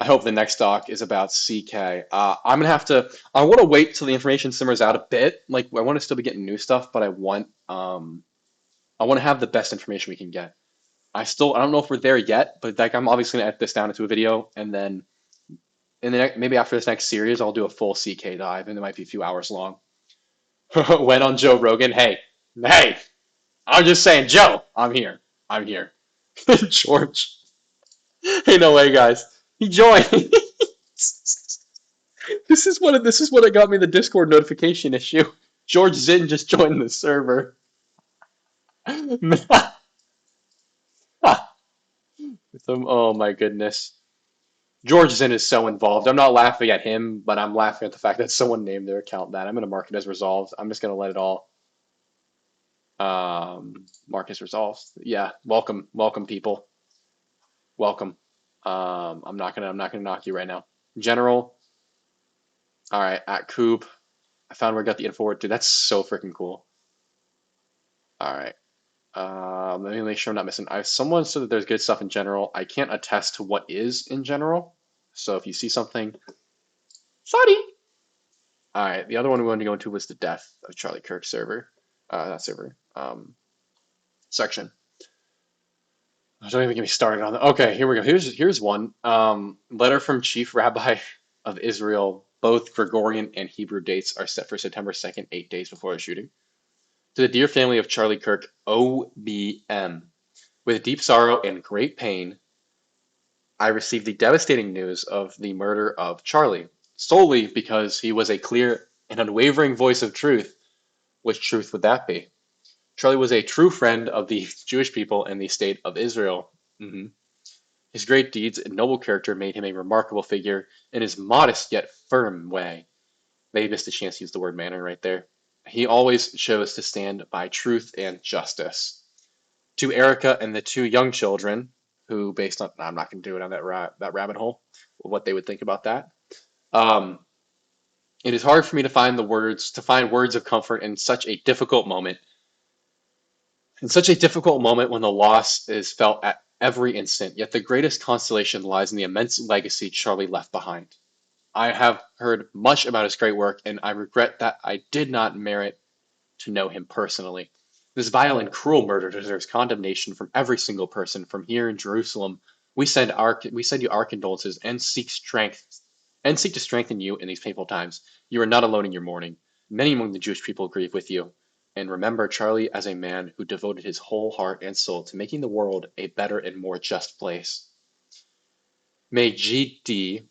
I hope the next doc is about CK. I'm gonna have to. I want to wait till the information simmers out a bit. Like I want to still be getting new stuff, but I want to have the best information we can get. I don't know if we're there yet, but like I'm obviously gonna edit this down into a video, and then maybe after this next series, I'll do a full CK dive, and it might be a few hours long. Went on Joe Rogan. Hey, I'm just saying, Joe, I'm here. George. Hey, no way, guys. He joined. This is what got me the Discord notification issue. George Zinn just joined the server. Oh my goodness. George Zinn is so involved. I'm not laughing at him, but I'm laughing at the fact that someone named their account that. I'm going to mark it as resolved. I'm just going to let it all mark as resolved. Yeah, welcome people. Welcome. I'm not gonna knock you right now. General. All right, at Coop. I found where I got the info. Dude, that's so freaking cool. All right. Let me make sure I'm not missing. Someone said that there's good stuff in general. I can't attest to what is in general. So if you see something, sorry. All right. The other one we wanted to go into was the death of Charlie Kirk server. Not server. Section. Don't even get me started on that. Okay, here we go. Here's one. Letter from Chief Rabbi of Israel. Both Gregorian and Hebrew dates are set for September 2nd, 8 days before the shooting. To the dear family of Charlie Kirk, OBM. With deep sorrow and great pain, I received the devastating news of the murder of Charlie, solely because he was a clear and unwavering voice of truth. Which truth would that be? Charlie was a true friend of the Jewish people and the state of Israel. His great deeds and noble character made him a remarkable figure in his modest yet firm way. They missed a chance to use the word manner right there. He always chose to stand by truth and justice. To Erica and the 2 young children, who, based on, I'm not going to do it on that rabbit hole, what they would think about that. It is hard for me to find words of comfort in such a difficult moment. In such a difficult moment when the loss is felt at every instant, yet the greatest consolation lies in the immense legacy Charlie left behind. I have heard much about his great work, and I regret that I did not merit to know him personally. This vile and cruel murder deserves condemnation from every single person. From here in Jerusalem, we send you our condolences and seek to strengthen you in these painful times. You are not alone in your mourning. Many among the Jewish people grieve with you. And remember Charlie as a man who devoted his whole heart and soul to making the world a better and more just place. May GD, is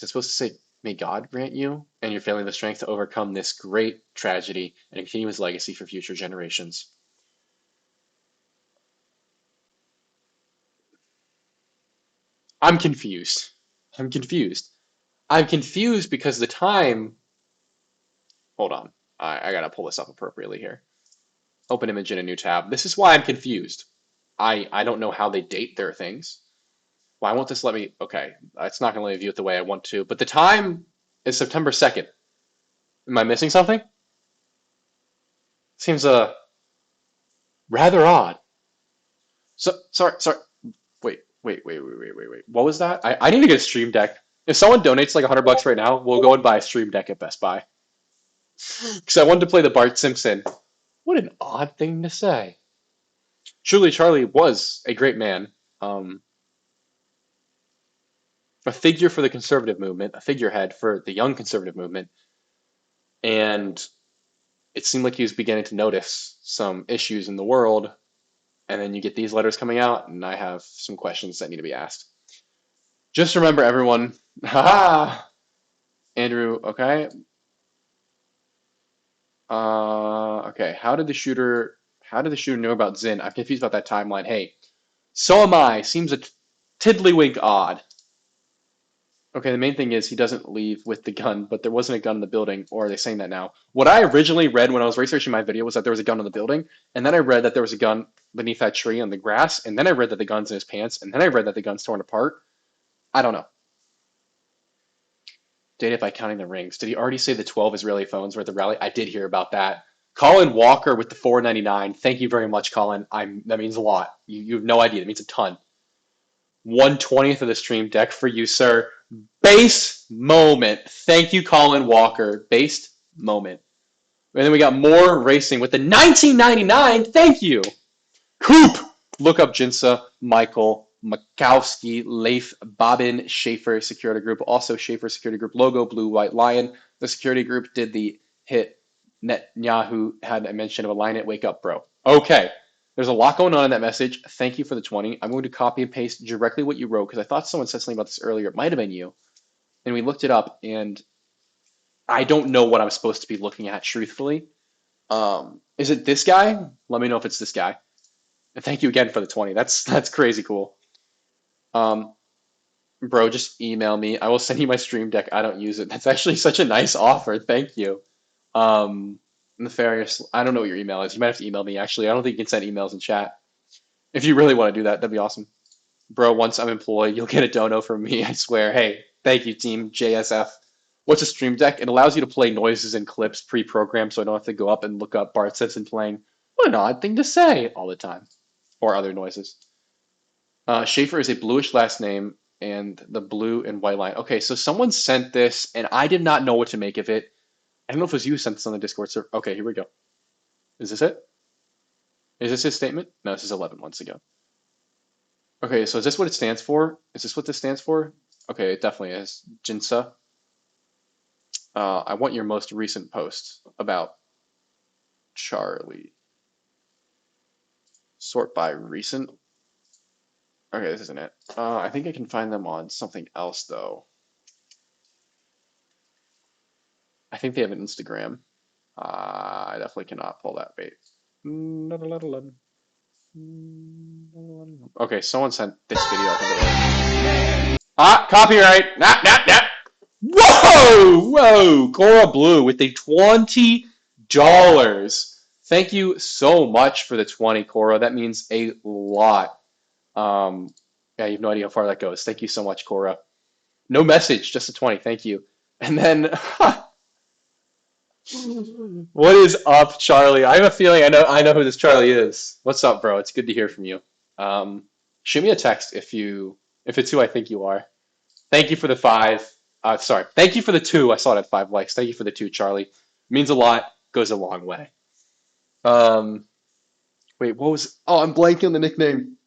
it supposed to say, may God grant you and your family the strength to overcome this great tragedy and continue his legacy for future generations. I'm confused. I'm confused because the time, hold on, I gotta pull this up appropriately here. Open image in a new tab. This is why I'm confused. I don't know how they date their things. Why won't this let me? Okay, it's not going to let me view it the way I want to. But the time is September 2nd. Am I missing something? Seems rather odd. So sorry. Wait. What was that? I need to get a stream deck. If someone donates like $100 right now, we'll go and buy a stream deck at Best Buy. Because I wanted to play the Bart Simpson. What an odd thing to say. Truly, Charlie was a great man. A figure for the conservative movement, a figurehead for the young conservative movement. And it seemed like he was beginning to notice some issues in the world. And then you get these letters coming out, and I have some questions that need to be asked. Just remember, everyone. Haha! Andrew, okay. Okay. How did the shooter know about Zinn? I'm confused about that timeline. Hey, so am I. Seems a tiddlywink odd. Okay, the main thing is he doesn't leave with the gun, but there wasn't a gun in the building, or are they saying that now? What I originally read when I was researching my video was that there was a gun in the building, and then I read that there was a gun beneath that tree on the grass, and then I read that the gun's in his pants, and then I read that the gun's torn apart. I don't know. Dated by counting the rings. Did he already say the 12 Israeli phones were at the rally? I did hear about that. Colin Walker with the $4.99. Thank you very much, Colin. That means a lot. You have no idea. That means a ton. 1/20th of the stream deck for you, sir. Base moment. Thank you, Colin Walker. Based moment. And then we got more racing with the 1999. Thank you. Coop. Look up Jinsa, Michael, Makowski, Leif, Bobbin, Schaefer Security Group. Also Schaefer Security Group logo, Blue, White Lion. The security group did the hit Netanyahu had a mention of a line it, wake up, bro. Okay. There's a lot going on in that message. Thank you for the 20. I'm going to copy and paste directly what you wrote because I thought someone said something about this earlier. It might have been you. And we looked it up, and I don't know what I'm supposed to be looking at, truthfully. Is it this guy? Let me know if it's this guy. And thank you again for the 20. That's crazy cool. Bro, just email me. I will send you my stream deck. I don't use it. That's actually such a nice offer. Thank you. Nefarious. I don't know what your email is. You might have to email me, actually. I don't think you can send emails in chat. If you really want to do that, that'd be awesome. Bro, once I'm employed, you'll get a dono from me, I swear. Hey, thank you, team JSF. What's a stream deck? It allows you to play noises and clips pre-programmed so I don't have to go up and look up Bart Simpson playing. What an odd thing to say all the time. Or other noises. Schaefer is a bluish last name and the blue and white line. Okay, so someone sent this and I did not know what to make of it. I don't know if it was you who sent this on the Discord server. Okay, here we go. Is this it? Is this his statement? No, this is 11 months ago. Okay, so is this what it stands for? Is this what this stands for? Okay, it definitely is. Jinsa. I want your most recent post about Charlie. Sort by recent. Okay, this isn't it. I think I can find them on something else, though. I think they have an Instagram. I definitely cannot pull that. Wait. Okay, someone sent this video. I think copyright. Nah. Whoa! Cora Blue with the $20. Thank you so much for the 20, Cora. That means a lot. Yeah, you have no idea how far that goes. Thank you so much, Cora. No message, just a 20. Thank you. And then, what is up, Charlie? I have a feeling I know who this Charlie is. What's up, bro? It's good to hear from you. Shoot me a text if it's who I think you are. Thank you for the 5. Sorry. Thank you for the 2. I saw it at 5 likes. Thank you for the 2, Charlie. Means a lot. Goes a long way. Wait, what was? Oh, I'm blanking on the nickname.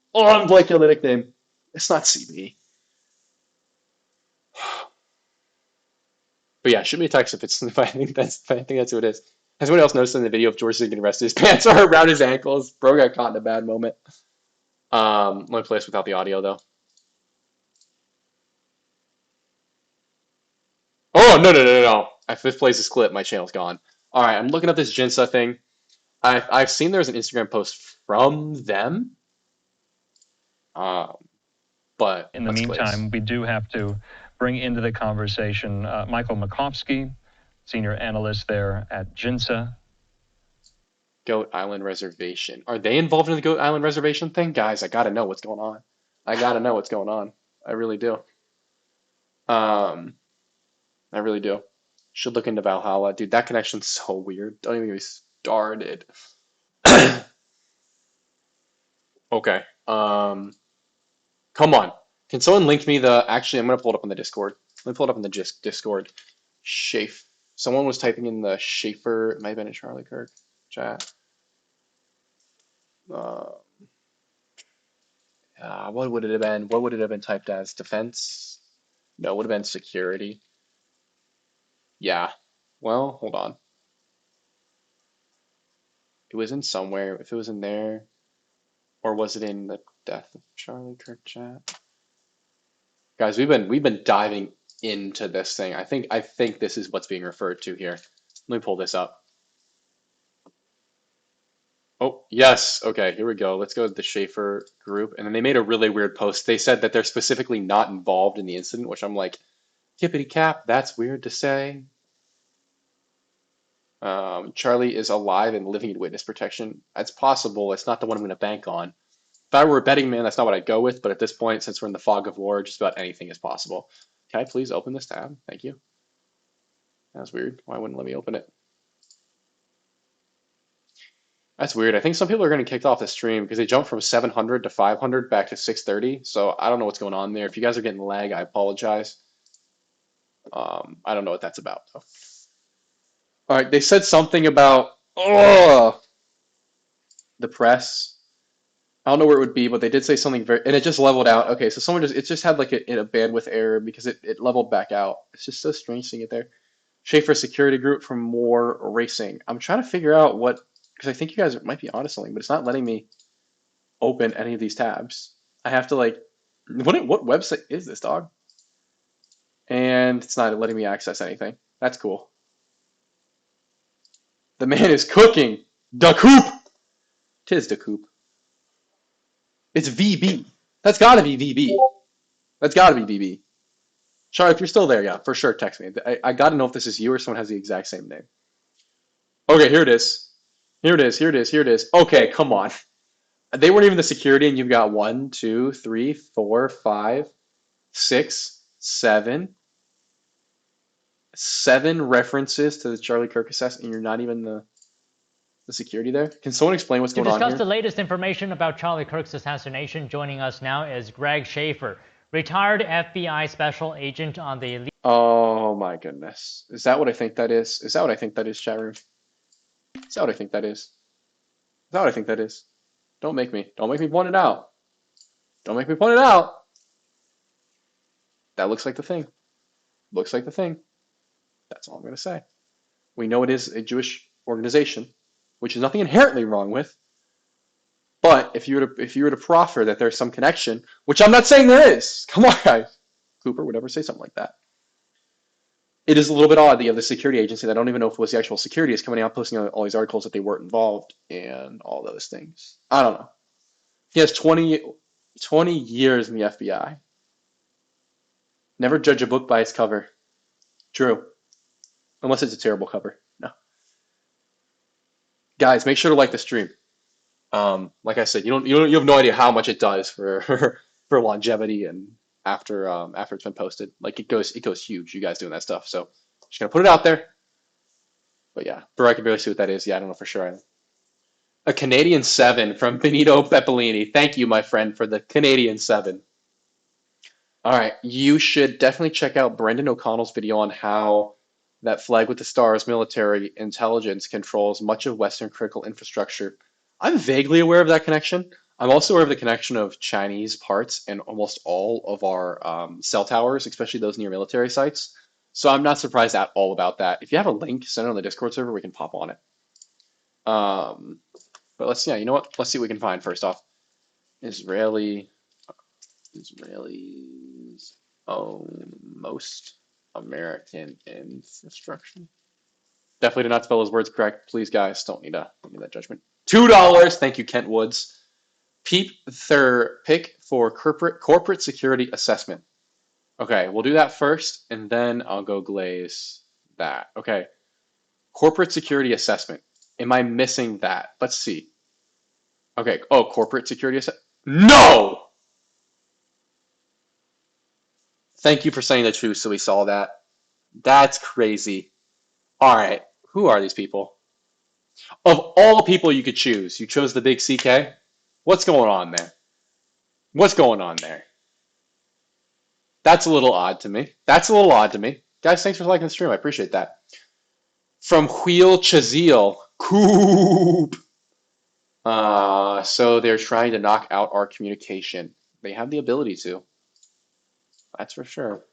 It's not CB. But yeah, shoot me a text if I think that's who it is. Has anyone else noticed in the video of George getting arrested? His pants are around his ankles. Bro got caught in a bad moment. Let me play this without the audio though. Oh no! If this plays this clip, my channel's gone. All right, I'm looking up this Jinsa thing. I've seen there's an Instagram post from them. But in the meantime, we do have to bring into the conversation Michael Makowski, senior analyst there at Jinsa. Goat Island Reservation. Are they involved in the Goat Island Reservation thing? Guys, I gotta know what's going on. I really do. I really do. Should look into Valhalla. Dude, that connection's so weird. Don't even get me started. Okay. Come on. Can someone link me actually, I'm going to pull it up on the Discord. Let me pull it up in the Discord. Schaefer. Someone was typing in the Schaefer. It might have been a Charlie Kirk chat. What would it have been? What would it have been typed as? Defense? No, it would have been security. Yeah. Well, hold on. It was in somewhere. If it was in there, or was it in the death of Charlie Kirk chat? Guys, we've been diving into this thing. I think this is what's being referred to here. Let me pull this up. Oh, yes. Okay, here we go. Let's go to the Schaefer group. And then they made a really weird post. They said that they're specifically not involved in the incident, which I'm like, hippity cap, that's weird to say. Charlie is alive and living in witness protection. That's possible. It's not the one I'm going to bank on. If I were a betting man, that's not what I'd go with. But at this point, since we're in the fog of war, just about anything is possible. Can I please open this tab? Thank you. That's weird. Why wouldn't it let me open it? That's weird. I think some people are getting kicked off the stream because they jumped from 700 to 500 back to 630. So I don't know what's going on there. If you guys are getting lag, I apologize. I don't know what that's about, though. All right, they said something about the press. I don't know where it would be, but they did say something very, and it just leveled out. Okay, so someone it just had like a bandwidth error because it leveled back out. It's just so strange seeing it there. Schaefer security group from more racing. I'm trying to figure out what, because I think you guys might be onto something, but it's not letting me open any of these tabs. I have to like, what website is this, dog? And it's not letting me access anything. That's cool. The man is cooking. Da coop. Tis da coop. It's VB. That's got to be VB. That's got to be VB. Charlie, if you're still there, yeah, for sure, text me. I got to know if this is you or someone has the exact same name. Okay, here it is. Here it is. Here it is. Here it is. Okay, come on. They weren't even the security, and you've got 1, 2, 3, 4, 5, 6, 7 references to the Charlie Kirk assessment, and you're not even the security there. Can someone explain what's going on here? To discuss the latest information about Charlie Kirk's assassination, joining us now is Greg Schaefer, retired FBI special agent on the... Oh my goodness. Is that what I think that is? Is that what I think that is, chat room? Is that what I think that is? Is that what I think that is? Don't make me point it out. Don't make me point it out. That looks like the thing. Looks like the thing. That's all I'm going to say. We know it is a Jewish organization, which is nothing inherently wrong with. But if you were to proffer that there's some connection, which I'm not saying there is, come on, guys. Cooper would ever say something like that. It is a little bit odd that you have the security agency that I don't even know if it was the actual security is coming out posting all these articles that they weren't involved and all those things. I don't know. He has 20 years in the FBI. Never judge a book by its cover. True. Unless it's a terrible cover. No. Guys, make sure to like the stream. Like I said, you have no idea how much it does for for longevity and after it's been posted. Like it goes huge, you guys doing that stuff. So just gonna put it out there. But yeah, bro, I can barely see what that is. Yeah, I don't know for sure. A Canadian 7 from Benito Peppolini. Thank you, my friend, for the Canadian 7. All right, you should definitely check out Brendan O'Connell's video on how that flag with the stars military intelligence controls much of Western critical infrastructure. I'm vaguely aware of that connection. I'm also aware of the connection of Chinese parts in almost all of our cell towers, especially those near military sites. So I'm not surprised at all about that. If you have a link, send it on the Discord server. We can pop on it. But let's see. Yeah, you know what? Let's see what we can find first off. Israelis own most American infrastructure. Definitely did not spell those words correct. Please, guys, don't need that judgment. $2. Thank you, Kent Woods. Peep their pick for corporate security assessment. Okay, we'll do that first, and then I'll go glaze that. Okay, corporate security assessment. Am I missing that? Let's see. Okay. Oh, corporate security assessment. No! Thank you for saying the truth so we saw that. That's crazy. All right. Who are these people? Of all people you could choose, you chose the big CK? What's going on there? What's going on there? That's a little odd to me. That's a little odd to me. Guys, thanks for liking the stream. I appreciate that. From Wheel Chazil. Coop. So they're trying to knock out our communication. They have the ability to. That's for sure.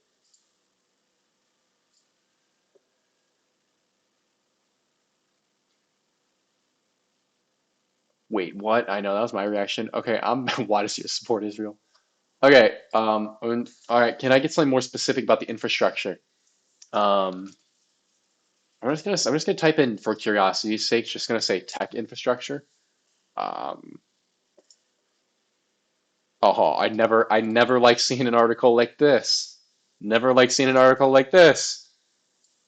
Wait, what? I know that was my reaction. Okay, why does he support Israel? Okay, all right, can I get something more specific about the infrastructure? I'm just gonna type in, for curiosity's sake, just gonna say tech infrastructure. Oh, I never like seeing an article like this. Never like seeing an article like this.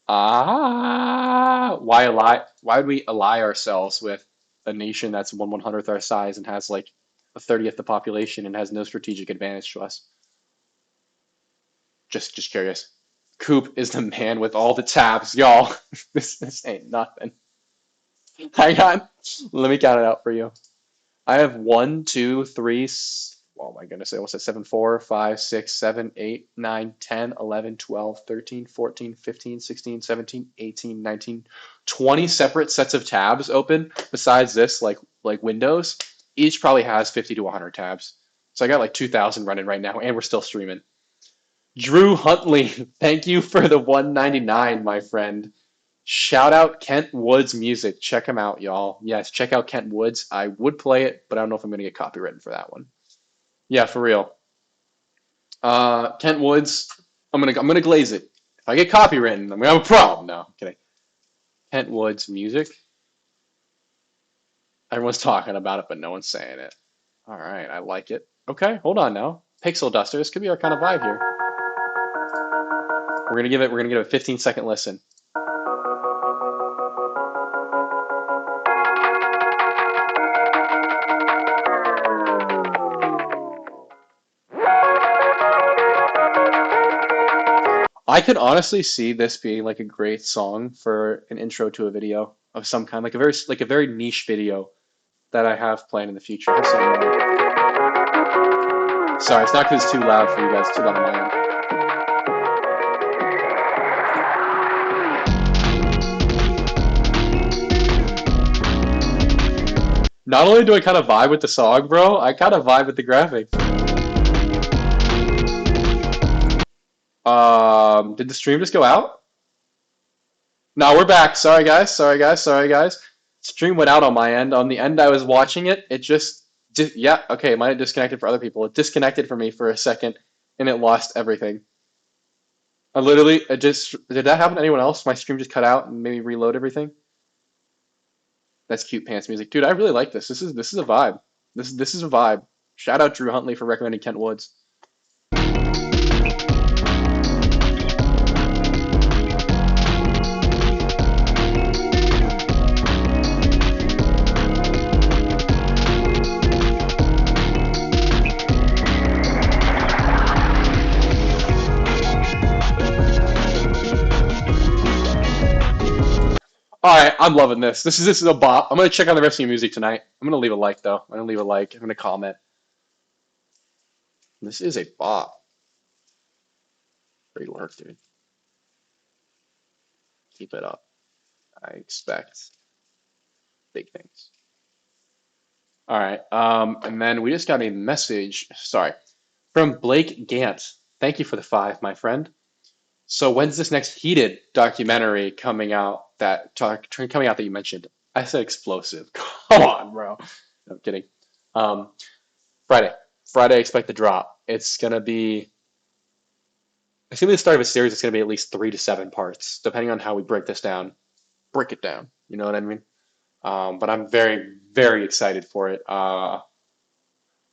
Why ally? Why would we ally ourselves with a nation that's 1/100th our size and has like a 30th the population and has no strategic advantage to us? Just curious. Coop is the man with all the tabs, y'all. This ain't nothing. Hang on. Let me count it out for you. I have 1, 2, 3. Oh my goodness, I almost said 7, 4, 5, 6, 7, 8, 9, 10, 11, 12, 13, 14, 15, 16, 17, 18, 19, 20 separate sets of tabs open besides this, like Windows. Each probably has 50 to 100 tabs. So I got like 2,000 running right now, and we're still streaming. Drew Huntley, thank you for the 199, my friend. Shout out Kent Woods music. Check him out, y'all. Yes, check out Kent Woods. I would play it, but I don't know if I'm gonna get copywritten for that one. Yeah, for real. Kent Woods, I'm gonna glaze it. If I get copywritten, I'm gonna have a problem. No, I'm kidding. Kent Woods music. Everyone's talking about it, but no one's saying it. All right, I like it. Okay, hold on now. Pixel Duster. This could be our kind of vibe here. We're gonna give it a 15-second listen. I could honestly see this being like a great song for an intro to a video of some kind, like a very niche video that I have planned in the future. Sorry, it's not because it's too loud for you guys. It's too loud on my end. Not only do I kind of vibe with the song, bro, I kind of vibe with the graphics. Did the stream just go out? No, we're back. Sorry guys. Stream went out on my end. On the end I was watching it, it just yeah, okay, it might have disconnected for other people. It disconnected for me for a second and it lost everything. I literally did that happen to anyone else? My stream just cut out and maybe reload everything? That's cute pants music. Dude, I really like this. This is a vibe. This is a vibe. Shout out Drew Huntley for recommending Kent Woods. All right, I'm loving this. This is a bop. I'm gonna check on the rest of your music tonight. I'm gonna leave a like though. I'm gonna comment. This is a bop. Great work, dude. Keep it up. I expect big things. All right, and then we just got a message. Sorry, from Blake Gant. Thank you for the 5, my friend. So when's this next Heated documentary coming out that you mentioned? I said explosive. Come on, bro. No, I'm kidding. Friday. Friday, expect the drop. It's gonna be the start of a series. It's gonna be at least 3 to 7 parts, depending on how we break this down. Break it down. You know what I mean? But I'm very, very excited for it. I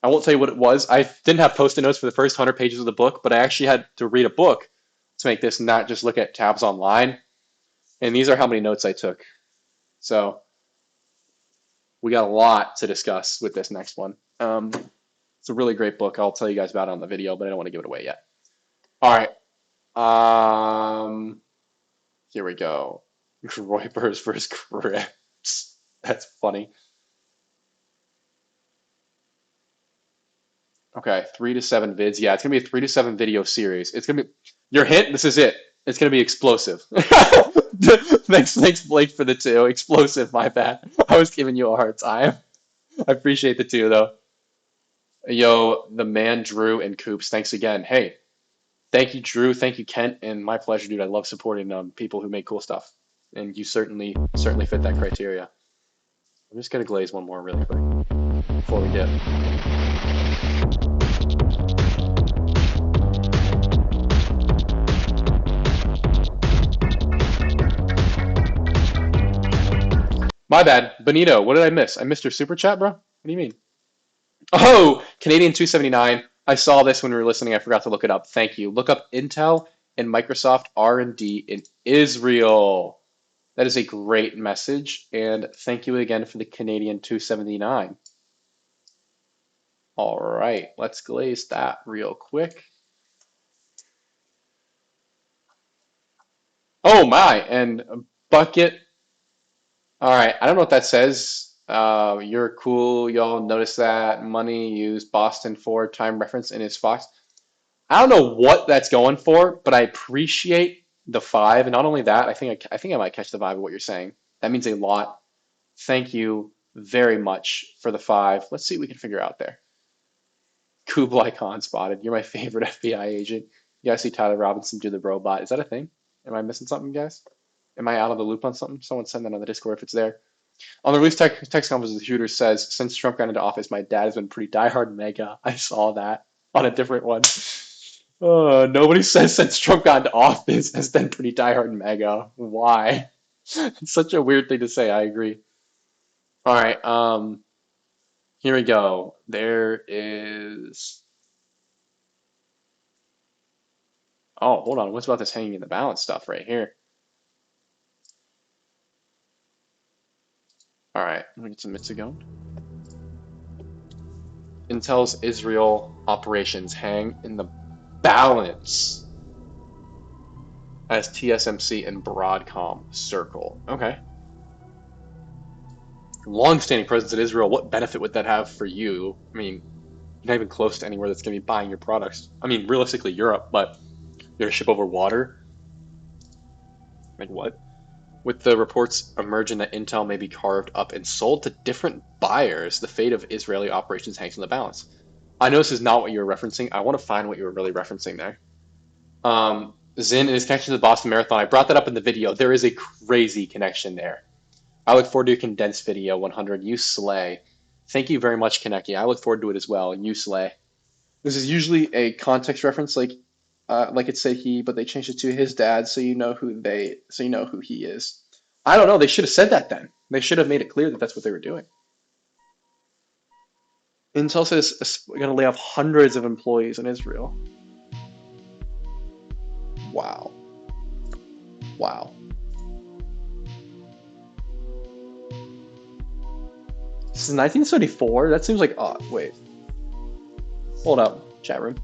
won't tell you what it was. I didn't have post-it notes for the first 100 pages of the book, but I actually had to read a book to make this, not just look at tabs online. And these are how many notes I took. So we got a lot to discuss with this next one. It's a really great book. I'll tell you guys about it on the video, but I don't want to give it away yet. All right. Here we go. Roypers versus Crips. That's funny. Okay, 3 to 7 vids. Yeah, it's gonna be a 3 to 7 video series. It's gonna be your hint. This is it. It's gonna be explosive. Thanks, Blake, for the 2. Explosive. My bad. I was giving you a hard time. I appreciate the 2 though. Yo, the man Drew and Coops. Thanks again. Hey, thank you, Drew. Thank you, Kent. And my pleasure, dude. I love supporting people who make cool stuff. And you certainly fit that criteria. I'm just gonna glaze one more really quick before we dip. My bad. Benito, what did I miss? I missed your super chat, bro? What do you mean? Oh, Canadian 279. I saw this when we were listening. I forgot to look it up. Thank you. Look up Intel and Microsoft R&D in Israel. That is a great message. And thank you again for the Canadian 279. All right, let's glaze that real quick. Oh my, and Bucket. All right, I don't know what that says. You're cool. Y'all notice that Money used Boston Ford time reference in his Fox. I don't know what that's going for, but I appreciate the 5. And not only that, I think I might catch the vibe of what you're saying. That means a lot. Thank you very much for the 5. Let's see what we can figure out there. Kublai Khan spotted. You're my favorite FBI agent. You guys see Tyler Robinson do the robot. Is that a thing? Am I missing something, guys? Am I out of the loop on something? Someone send that on the Discord if it's there. On the release text conference, the shooter says, since Trump got into office, my dad has been pretty diehard mega. I saw that on a different one. Nobody says since Trump got into office has been pretty diehard mega. Why? It's such a weird thing to say. I agree. All right. Here we go. There is. Oh, hold on. What's about this hanging in the balance stuff right here? All right. Let me get some minutes ago. Intel's Israel operations hang in the balance as TSMC and Broadcom circle. Okay. Long-standing presence in Israel. What benefit would that have for you? I mean, you're not even close to anywhere that's going to be buying your products. I mean, realistically, Europe, but you're going to ship over water? Like what? With the reports emerging that Intel may be carved up and sold to different buyers, the fate of Israeli operations hangs in the balance. I know this is not what you were referencing. I want to find what you were really referencing there. Zin and his connection to the Boston Marathon. I brought that up in the video. There is a crazy connection there. I look forward to your condensed video 100. You slay. Thank you very much, Kaneki. I look forward to it as well. You slay. This is usually a context reference, like it said he, but they changed it to his dad, so you know who he is. I don't know. They should have said that then. They should have made it clear that that's what they were doing. Intel says we're going to lay off hundreds of employees in Israel. Wow. Wow. This is 1974? That seems like odd. Wait. Hold up, chat room.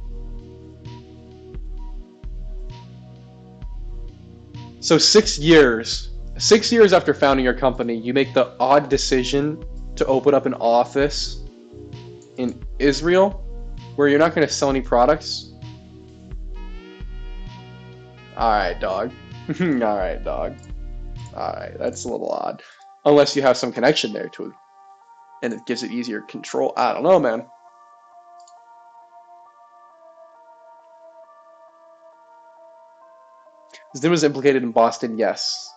So 6 years. 6 years after founding your company, you make the odd decision to open up an office in Israel where you're not going to sell any products? Alright, dog. Alright, dog. Alright, that's a little odd. Unless you have some connection there to it, and it gives it easier control. I don't know, man. Zim was implicated in Boston, yes.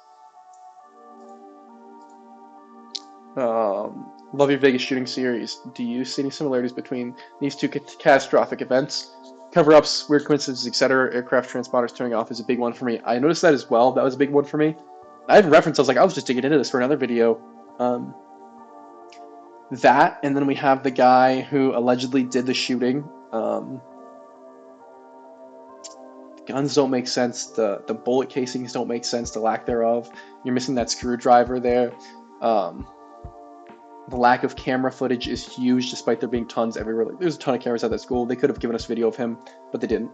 Love your Vegas shooting series. Do you see any similarities between these two catastrophic events? Cover-ups, weird coincidences, etc. Aircraft transponders turning off is a big one for me. I noticed that as well. That was a big one for me. I had reference. I was just digging into this for another video. That, and then we have the guy who allegedly did the shooting. Guns don't make sense. The bullet casings don't make sense. The lack thereof. You're missing that screwdriver there. The lack of camera footage is huge, despite there being tons everywhere. Like, there's a ton of cameras at that school. They could have given us video of him, but they didn't.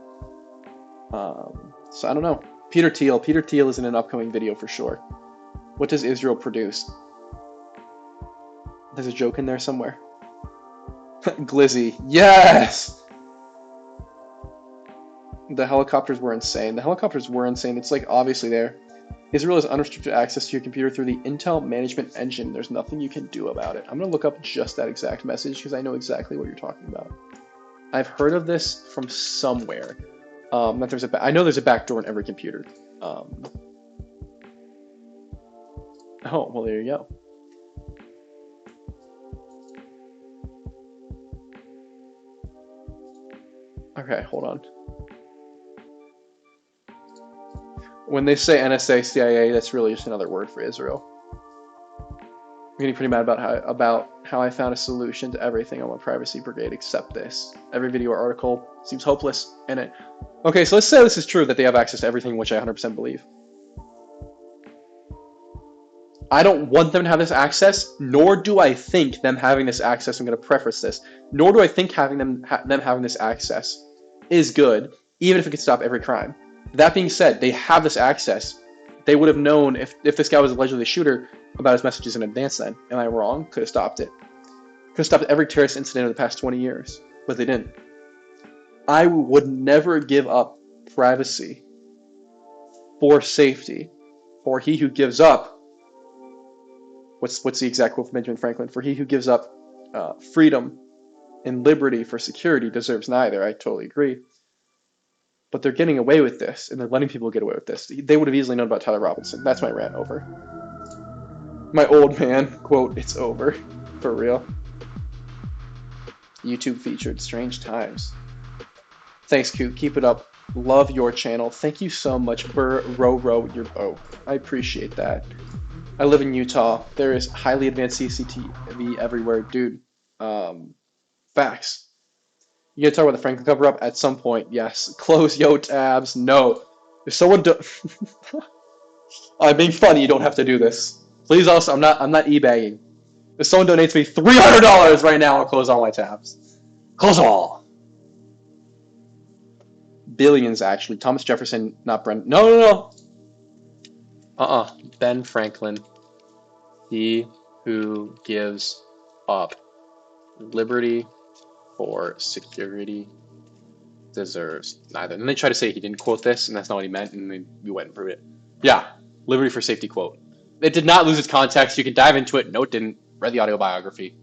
So I don't know. Peter Thiel. Peter Thiel is in an upcoming video for sure. What does Israel produce? There's a joke in there somewhere. Glizzy. Yes! The helicopters were insane. The helicopters were insane. It's like obviously there. Israel has unrestricted access to your computer through the Intel Management Engine. There's nothing you can do about it. I'm going to look up just that exact message because I know exactly what you're talking about. I've heard of this from somewhere. That there's I know there's a backdoor in every computer. Oh, well, there you go. Okay, hold on. When they say NSA, CIA, that's really just another word for Israel. I'm getting pretty mad about how I found a solution to everything on my privacy brigade except this. Every video or article seems hopeless in it. Okay, so let's say this is true, that they have access to everything, which I 100% believe. I don't want them to have this access, nor do I think them having this access, I'm going to preface this, nor do I think having them having this access is good, even if it could stop every crime. That being said, they have this access. They would have known if this guy was allegedly the shooter about his messages in advance then. Am I wrong? Could have stopped it. Could have stopped every terrorist incident of the past 20 years, but they didn't. I would never give up privacy for safety, for he who gives up, what's the exact quote from Benjamin Franklin? For he who gives up freedom and liberty for security deserves neither. I totally agree. But they're getting away with this, and they're letting people get away with this. They would have easily known about Tyler Robinson. That's my rant over. My old man, quote, it's over. For real. YouTube featured Strange Times. Thanks, Coop. Keep it up. Love your channel. Thank you so much for row your boat. I appreciate that. I live in Utah. There is highly advanced CCTV everywhere. Dude, facts. You gonna talk about the Franklin cover-up at some point? Yes. Close yo tabs. No. If someone I'm being funny. You don't have to do this. Please also, I'm not e-bagging. If someone donates me $300 right now, I'll close all my tabs. Close them all. Billions, actually. Thomas Jefferson, not Brendan. No. Ben Franklin. He who gives up liberty for security deserves neither. And then they try to say he didn't quote this, and that's not what he meant, and then we went and proved it. Yeah, liberty for safety quote. It did not lose its context. You can dive into it. No, it didn't. Read the audio biography.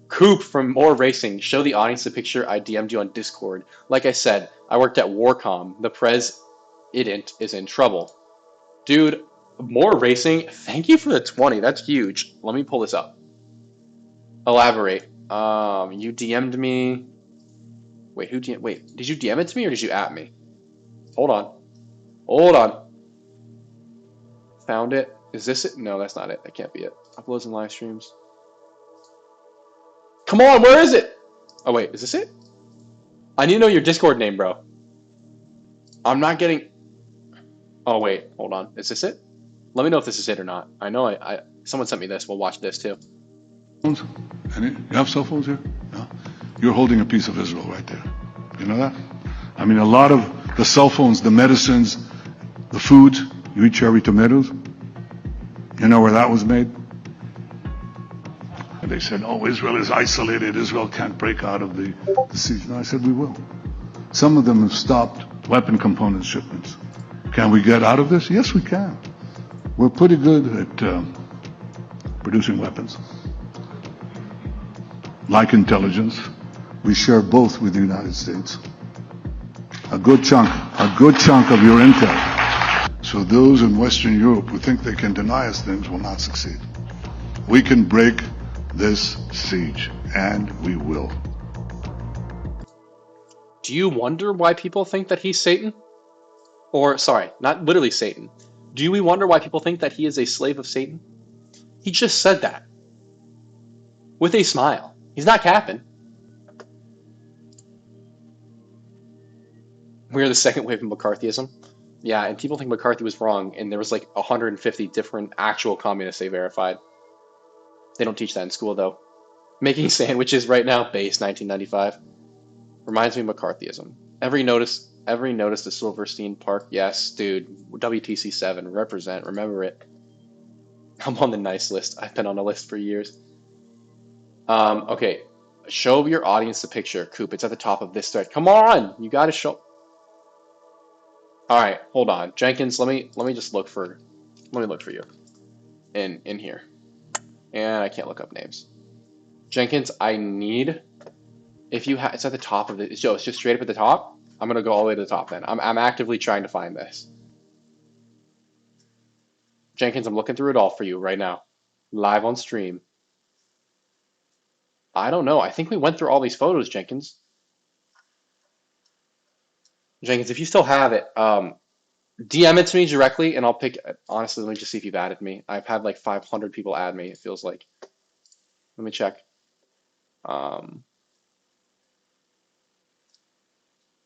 Coop from More Racing. Show the audience the picture I DM'd you on Discord. Like I said, I worked at Warcom. The president is in trouble. Dude, More Racing, thank you for the 20. That's huge. Let me pull this up. Elaborate. You DM'd me. Wait, did you DM it to me or did you at me? Hold on. Found it. Is this it? No, that's not it. That can't be it. Uploads and live streams. Come on, where is it? Oh, wait, is this it? I need to know your Discord name, bro. I'm not getting... Oh, wait, hold on. Is this it? Let me know if this is it or not. I know someone sent me this. We'll watch this, too. You have cell phones here? No? You're holding a piece of Israel right there. You know that? I mean, a lot of the cell phones, the medicines, the foods, you eat cherry tomatoes. You know where that was made? And they said, oh, Israel is isolated. Israel can't break out of the siege. And I said, we will. Some of them have stopped weapon component shipments. Can we get out of this? Yes, we can. We're pretty good at producing weapons. Like intelligence, we share both with the United States. A good chunk of your intel. So those in Western Europe who think they can deny us things will not succeed. We can break this siege, and we will. Do you wonder why people think that he's Satan? Or, sorry, not literally Satan. Do we wonder why people think that he is a slave of Satan? He just said that. With a smile. He's not capping. We're the second wave of McCarthyism. Yeah, and people think McCarthy was wrong, and there was like 150 different actual communists they verified. They don't teach that in school, though. Making sandwiches right now, base 1995. Reminds me of McCarthyism. Every notice to Silverstein Park. Yes, dude. WTC 7. Represent. Remember it. I'm on the nice list. I've been on a list for years. Okay. Show your audience the picture, Coop. It's at the top of this thread. Come on! You gotta show... All right, hold on, Jenkins. Let me just look for you in here. And I can't look up names. Jenkins, I need, if you have, it's at the top of it. It's just straight up at the top. I'm gonna go all the way to the top then. I'm actively trying to find this. Jenkins, I'm looking through it all for you right now, live on stream. I don't know. I think we went through all these photos, Jenkins. Jenkins, if you still have it, DM it to me directly, and I'll pick. Honestly, let me just see if you've added me. I've had like 500 people add me. It feels like. Let me check.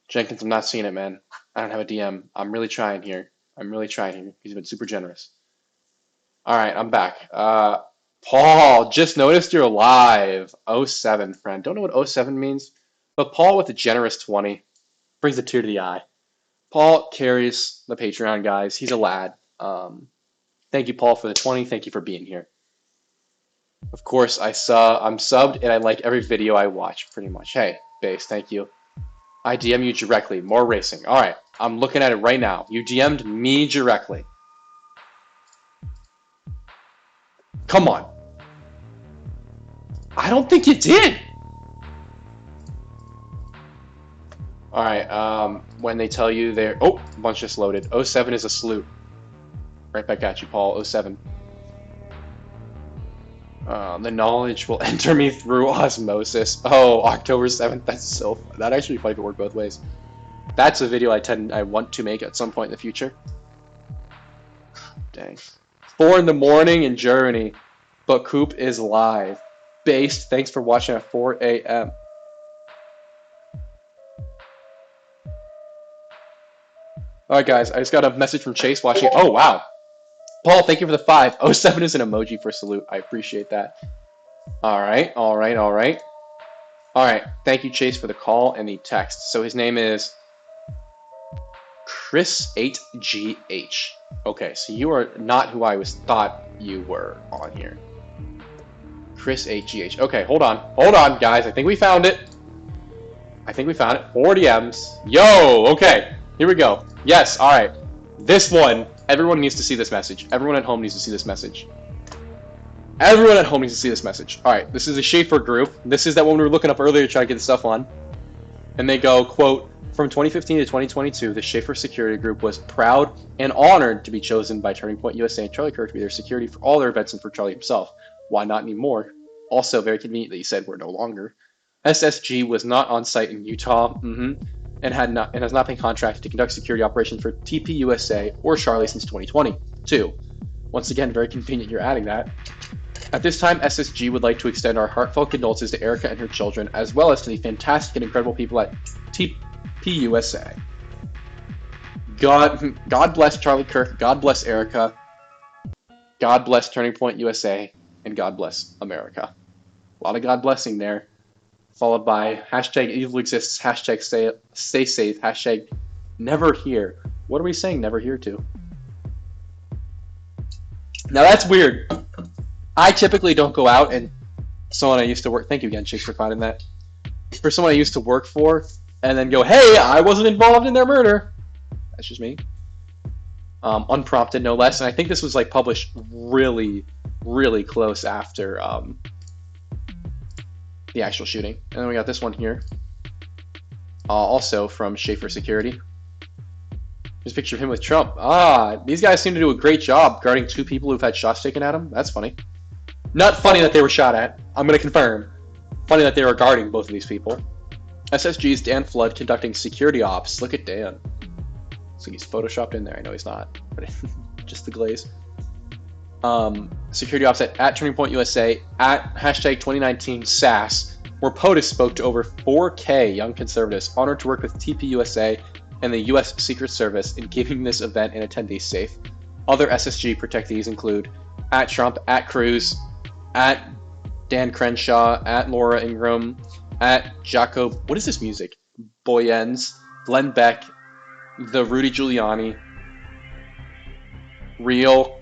Jenkins, I'm not seeing it, man. I don't have a DM. I'm really trying here. He's been super generous. All right, I'm back. Paul, just noticed you're live. 07, friend. Don't know what 07 means, but Paul with a generous 20 brings a tear to the eye. Paul carries the Patreon, guys. He's a lad. Thank you, Paul, for the 20. Thank you for being here. Of course, I'm subbed, and I like every video I watch, pretty much. Hey, Base, thank you. I DM you directly. More racing. All right, I'm looking at it right now. You DM'd me directly. Come on. I don't think you did. All right, when they tell you they're... Oh, a bunch just loaded. 07 is a salute. Right back at you, Paul. 07. The knowledge will enter me through osmosis. Oh, October 7th. That's so... That actually probably could work both ways. That's a video I want to make at some point in the future. Dang. 4 in the morning in Germany, but Coop is live. Based, thanks for watching at 4 a.m. Alright guys, I just got a message from Chase watching. Oh wow. Paul, thank you for the 5. 07 is an emoji for salute. I appreciate that. Alright. Alright, thank you Chase for the call and the text. So his name is Chris8GH. Okay, so you are not who I thought you were on here. Chris8GH. Okay, hold on, guys. I think we found it. 4 DMs. Yo, okay. Here we go. Yes, alright. This one, everyone needs to see this message. Everyone at home needs to see this message. Alright, this is a Schaefer group. This is that one we were looking up earlier to try to get the stuff on. And they go, quote, from 2015 to 2022, the Schaefer security group was proud and honored to be chosen by Turning Point USA and Charlie Kirk to be their security for all their events and for Charlie himself. Why not anymore? Also, very convenient that you said we're no longer. SSG was not on site in Utah, and has not been contracted to conduct security operations for TP USA or Charlie since 2022. Once again, very convenient you're adding that. At this time, SSG would like to extend our heartfelt condolences to Erica and her children, as well as to the fantastic and incredible people at TP USA. God bless Charlie Kirk, God bless Erica, God bless Turning Point USA, and God bless America. A lot of God blessing there. Followed by hashtag evil exists, hashtag stay safe, hashtag never here. What are we saying never here to? Now that's weird. I typically don't go out and someone I used to work, thank you again Chase for finding that. For someone I used to work for and then go, hey, I wasn't involved in their murder. That's just me. Unprompted no less, and I think this was like published really, really close after the actual shooting. And then we got this one here. Also from Schaefer Security. There's a picture of him with Trump. These guys seem to do a great job guarding 2 people who've had shots taken at them. That's funny. Not funny that they were shot at. I'm going to confirm. Funny that they were guarding both of these people. SSG's Dan Flood conducting security ops. Look at Dan. So he's photoshopped in there. I know he's not, but just the glaze. Security ops at Turning Point USA, at hashtag 2019 SAS, where POTUS spoke to over 4K young conservatives honored to work with TP USA and the U.S. Secret Service in keeping this event and attendees safe. Other SSG protectees include at Trump, at Cruz, at Dan Crenshaw, at Laura Ingram, at Jacob, what is this music? Boyens, Glenn Beck, the Rudy Giuliani, Real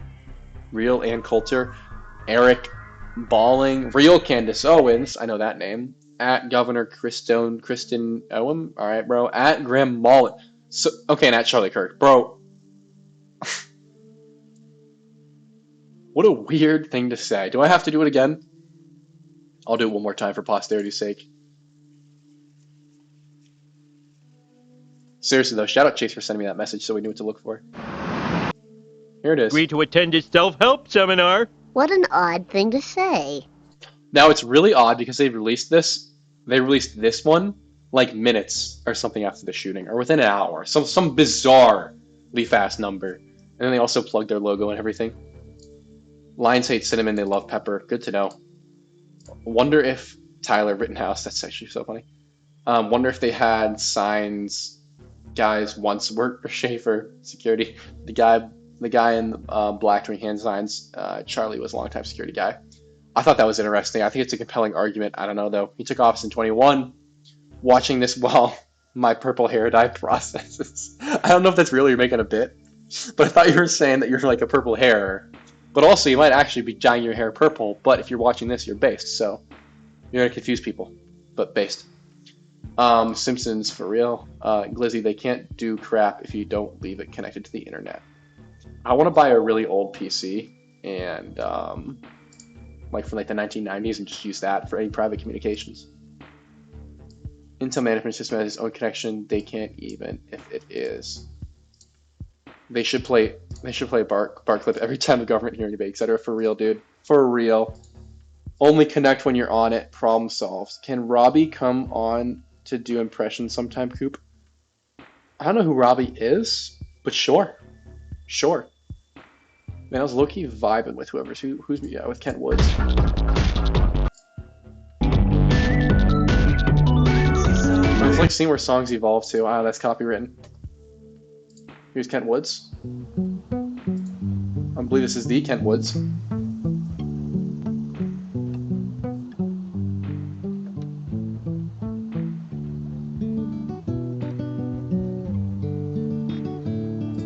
Ann Coulter, Eric Balling, Real Candace Owens, I know that name, at Governor Kristen Owen, alright bro, at Graham Mullet. So okay, not Charlie Kirk, bro. What a weird thing to say. Do I have to do it again? I'll do it one more time for posterity's sake. Seriously though, shout out Chase for sending me that message so we knew what to look for. Here it is. Agree to attend his self-help seminar. What an odd thing to say. Now it's really odd because they released this. They released this one like minutes or something after the shooting, or within an hour. Some bizarrely fast number. And then they also plugged their logo and everything. Lions hate cinnamon, they love pepper. Good to know. Wonder if Tyler Rittenhouse, that's actually so funny. Wonder if they had signs. Guys once worked for Schaefer security. The guy in black doing hand signs. Charlie was a longtime security guy. I thought that was interesting. I think it's a compelling argument. I don't know though. He took office in 21. Watching this while my purple hair dye processes. I don't know if that's really you're making a bit, but I thought you were saying that you're like a purple hair. But also you might actually be dyeing your hair purple. But if you're watching this, you're based. So you're gonna confuse people. But based. Simpsons for real. Glizzy, they can't do crap if you don't leave it connected to the internet. I want to buy a really old PC and like from like the 1990s and just use that for any private communications. Intel management system has its own connection. They can't even if it is. They should play bar clip every time the government hearing debate, etc. For real, dude. For real. Only connect when you're on it. Problem solved. Can Robbie come on to do impressions sometime, Coop? I don't know who Robbie is, but sure. Sure. Man, I was low-key vibing with who's with Kent Woods. It's like seeing where songs evolve to. Wow, that's copywritten. Here's Kent Woods. I believe this is the Kent Woods.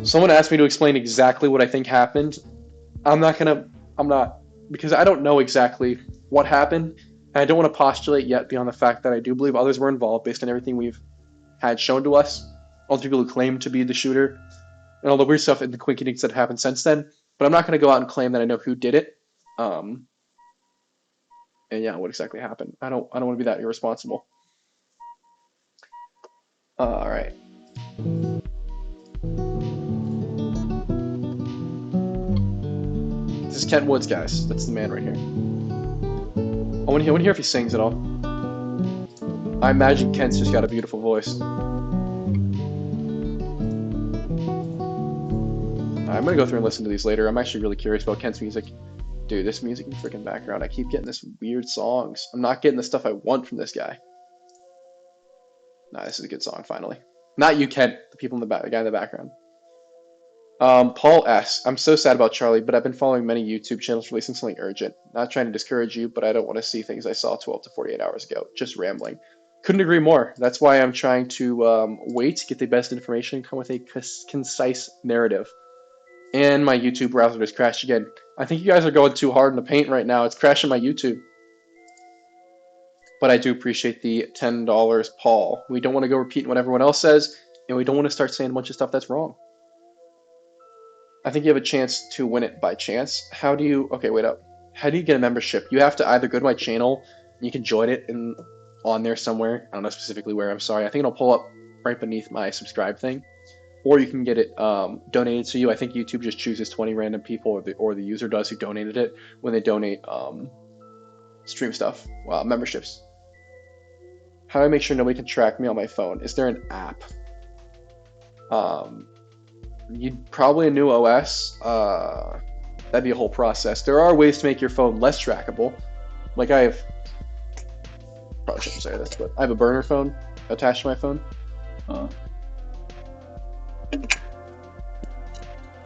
Someone asked me to explain exactly what I think happened. I'm not, because I don't know exactly what happened, and I don't want to postulate yet beyond the fact that I do believe others were involved based on everything we've had shown to us, all the people who claim to be the shooter, and all the weird stuff and the quinkinings that happened since then, but I'm not going to go out and claim that I know who did it, and yeah, what exactly happened. I don't want to be that irresponsible. Alright. This is Kent Woods, guys. That's the man right here. I want to hear if he sings at all. I imagine Kent's just got a beautiful voice. I'm gonna go through and listen to these later. I'm actually really curious about Kent's music. Dude, this music in the freaking background, I keep getting this weird songs. I'm not getting the stuff I want from this guy. Nah, this is a good song, finally. Not you, Kent. The people in the back, the guy in the background. Paul S. I'm so sad about Charlie, but I've been following many YouTube channels releasing something urgent. Not trying to discourage you, but I don't want to see things I saw 12 to 48 hours ago. Just rambling. Couldn't agree more. That's why I'm trying to wait, get the best information, and come with a concise narrative. And my YouTube browser just crashed again. I think you guys are going too hard in the paint right now. It's crashing my YouTube. But I do appreciate the $10, Paul. We don't want to go repeating what everyone else says, and we don't want to start saying a bunch of stuff that's wrong. I think you have a chance to win it by chance. How do you... Okay, wait up. How do you get a membership? You have to either go to my channel, and you can join it on there somewhere. I don't know specifically where, I'm sorry. I think it'll pull up right beneath my subscribe thing. Or you can get it donated to you. I think YouTube just chooses 20 random people, or the user does who donated it when they donate stream stuff, memberships. How do I make sure nobody can track me on my phone? Is there an app? You'd probably a new OS. That'd be a whole process. There are ways to make your phone less trackable. Like probably shouldn't say this, but I have a burner phone attached to my phone.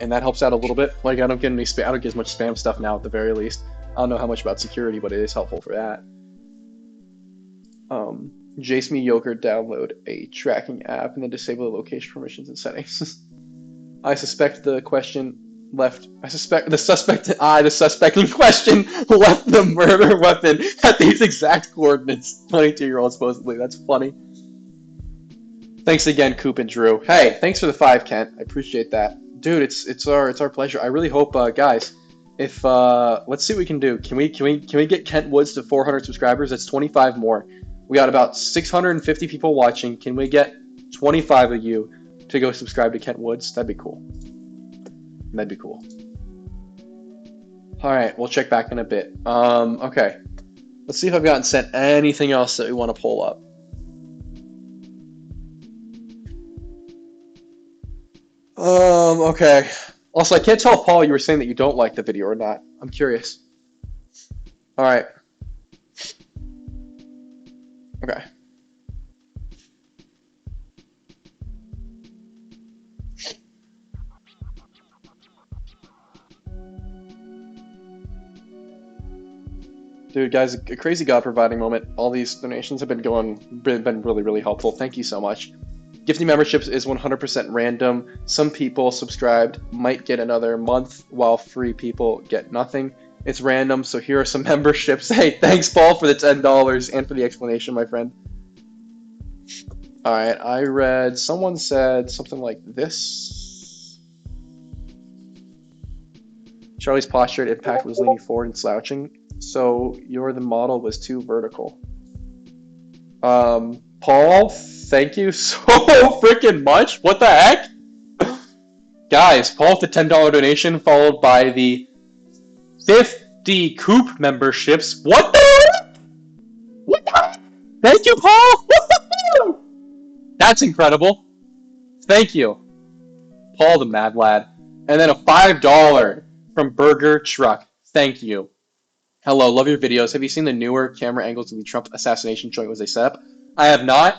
And that helps out a little bit. Like I don't get as much spam stuff now at the very least. I don't know how much about security, but it is helpful for that. Jace Me Yoker download a tracking app and then disable the location permissions and settings. I suspect the question left. The suspect in question left the murder weapon at these exact coordinates. 22-year-old supposedly. That's funny. Thanks again, Coop and Drew. Hey, thanks for the 5, Kent. I appreciate that. Dude, it's our pleasure. I really hope, guys, if let's see what we can do. Can we get Kent Woods to 400 subscribers? That's 25 more. We got about 650 people watching. Can we get 25 of you to go subscribe to Kent Woods? That'd be cool. That'd be cool. All right, we'll check back in a bit. Okay. Let's see if I've gotten sent anything else that we want to pull up. Okay. Also, I can't tell if, Paul, you were saying that you don't like the video or not. I'm curious. All right. Okay. Dude, guys, a crazy God providing moment. All these donations have been really, really helpful. Thank you so much. Gifting memberships is 100% random. Some people subscribed might get another month, while free people get nothing. It's random, so here are some memberships. Hey, thanks, Paul, for the $10 and for the explanation, my friend. All right, I read, someone said something like this. Charlie's posture impact was leaning forward and slouching, so the model was too vertical. Paul, thank you so freaking much. What the heck? Guys, Paul with the $10 donation followed by the 50 Coop memberships. What the heck? What the heck? Thank you, Paul. That's incredible. Thank you, Paul the Mad Lad. And then a $5 from Burger Truck. Thank you. Hello, love your videos. Have you seen the newer camera angles of the Trump assassination joint was they set up? I have not.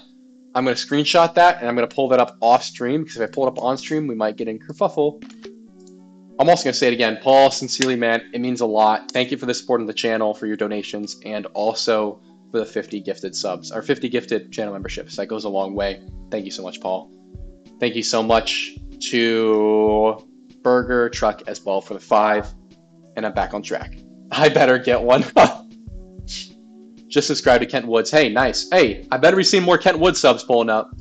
I'm going to screenshot that, and I'm going to pull that up off stream, because if I pull it up on stream, we might get in kerfuffle. I'm also going to say it again. Paul, sincerely, man, it means a lot. Thank you for the support of the channel, for your donations, and also for the 50 gifted subs, or 50 gifted channel memberships. That goes a long way. Thank you so much, Paul. Thank you so much to Burger Truck as well for the 5, and I'm back on track. I better get one. Just subscribe to Kent Woods. Hey, nice. Hey, I better be seeing more Kent Woods subs pulling up.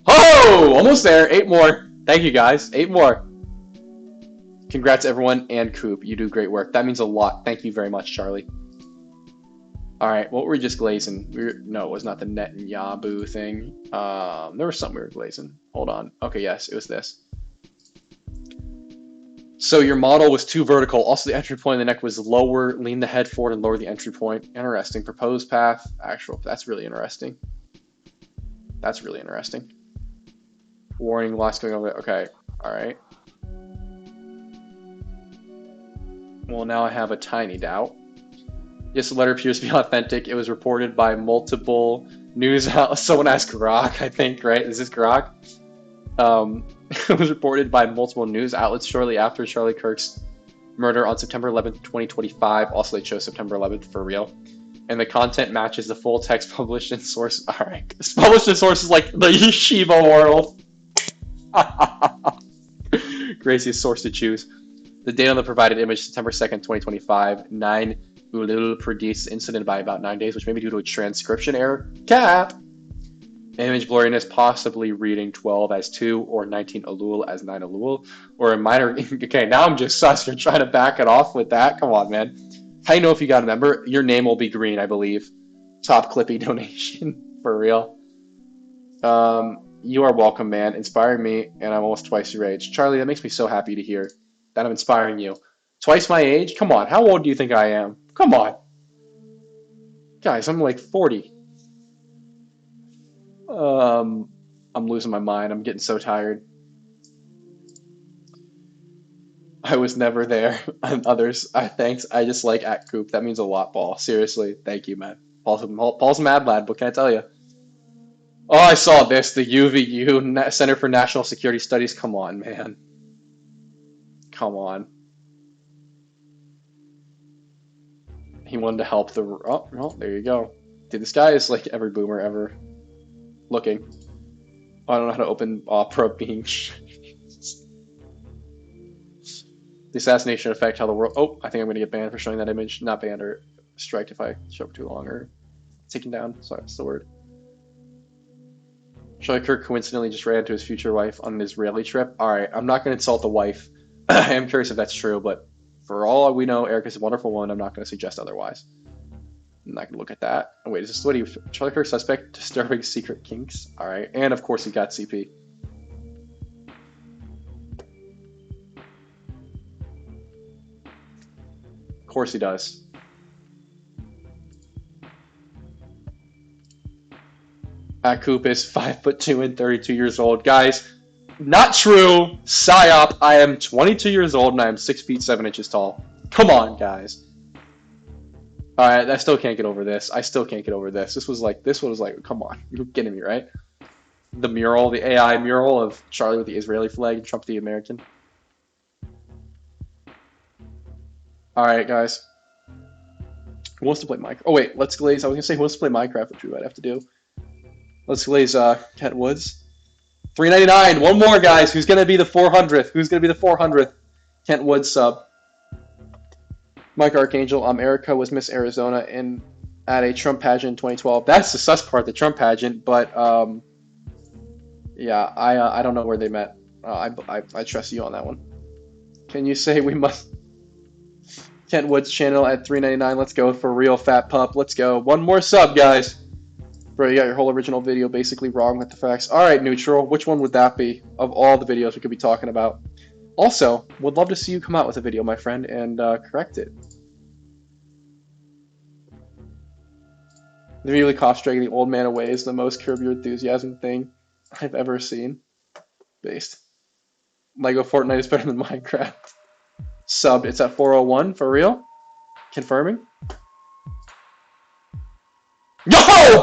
Oh, almost there. 8 more. Thank you, guys. 8 more. Congrats, everyone, and Coop. You do great work. That means a lot. Thank you very much, Charlie. All right, what were we just glazing? No, it was not the Netanyahu thing. There was something we were glazing. Hold on. Okay, yes, it was this. So your model was too vertical. Also, the entry point of the neck was lower. Lean the head forward and lower the entry point. Interesting. Proposed path. Actual. That's really interesting. That's really interesting. Warning, lost going over it. Okay. All right. Well, now I have a tiny doubt. Yes, the letter appears to be authentic. It was reported by multiple news outlets. Someone asked Grok, I think, right? Is this Grok? It was reported by multiple news outlets shortly after Charlie Kirk's murder on September 11th, 2025. Also, they chose September 11th for real. And the content matches the full text published in sources. All right. It's published in sources like the Yeshiva World. Craziest source to choose. The date on the provided image, September 2nd, 2025. 9 Ulul predicts incident by about 9 days, which may be due to a transcription error. Cap! Image blurriness possibly reading 12 as 2 or 19 Elul as 9 Elul, or a minor. Okay, now I'm just sus. You're trying to back it off with that? Come on, man. How do you know if you got a member? Your name will be green, I believe. Top Clippy donation. For real. You are welcome, man. Inspiring me, and I'm almost twice your age. Charlie, that makes me so happy to hear that I'm inspiring you. Twice my age? Come on. How old do you think I am? Come on. Guys, I'm like 40. I'm losing my mind. I'm getting so tired. I was never there. And others, thanks. I just like at Coop. That means a lot, Paul. Seriously, thank you, man. Paul's a mad lad. What can I tell you? Oh, I saw this. The UVU Center for National Security Studies. Come on, man. Come on. He wanted to help the. Oh, well, there you go. Dude, this guy is like every boomer ever. Looking. Oh, I don't know how to open Opera being. The assassination effect, how the world. Oh, I think I'm going to get banned for showing that image. Not banned, or striked if I show up too long, or taken down. Sorry, that's the word. Charlie Kirk coincidentally just ran into his future wife on an Israeli trip. All right, I'm not going to insult the wife. I am curious if that's true, but for all we know, Eric is a wonderful woman. I'm not going to suggest otherwise. I'm not going to look at that. Oh, wait, is this what he... Charlie Kirk suspect disturbing secret kinks? All right, and of course he got CP. Of course he does. Coop is 5'2" and 32 years old. Guys, not true. PSYOP. I am 22 years old and I am 6 feet 7 inches tall. Come on, guys. Alright, I still can't get over this. I still can't get over this. This was like, come on. You're kidding me, right? The mural, the AI mural of Charlie with the Israeli flag and Trump the American. Alright, guys. Who wants to play Minecraft? Oh, wait, let's glaze. I was going to say who wants to play Minecraft, which we might have to do. Let's glaze Kent Woods. $3.99. One more, guys. Who's going to be the 400th? Who's going to be the 400th Kent Woods sub? Mike Archangel. Erica was Miss Arizona at a Trump pageant in 2012. That's the sus part, the Trump pageant. But yeah, I don't know where they met. I trust you on that one. Can you say we must? Kent Woods channel at $3.99. Let's go for real fat pup. Let's go. One more sub, guys. Bro, you got your whole original video basically wrong with the facts. All right, Neutral. Which one would that be of all the videos we could be talking about? Also, would love to see you come out with a video, my friend, and correct it. The really cough dragging the old man away is the most Curb Your Enthusiasm thing I've ever seen. Based. Lego Fortnite is better than Minecraft. Sub, it's at 401 for real? Confirming? Yo!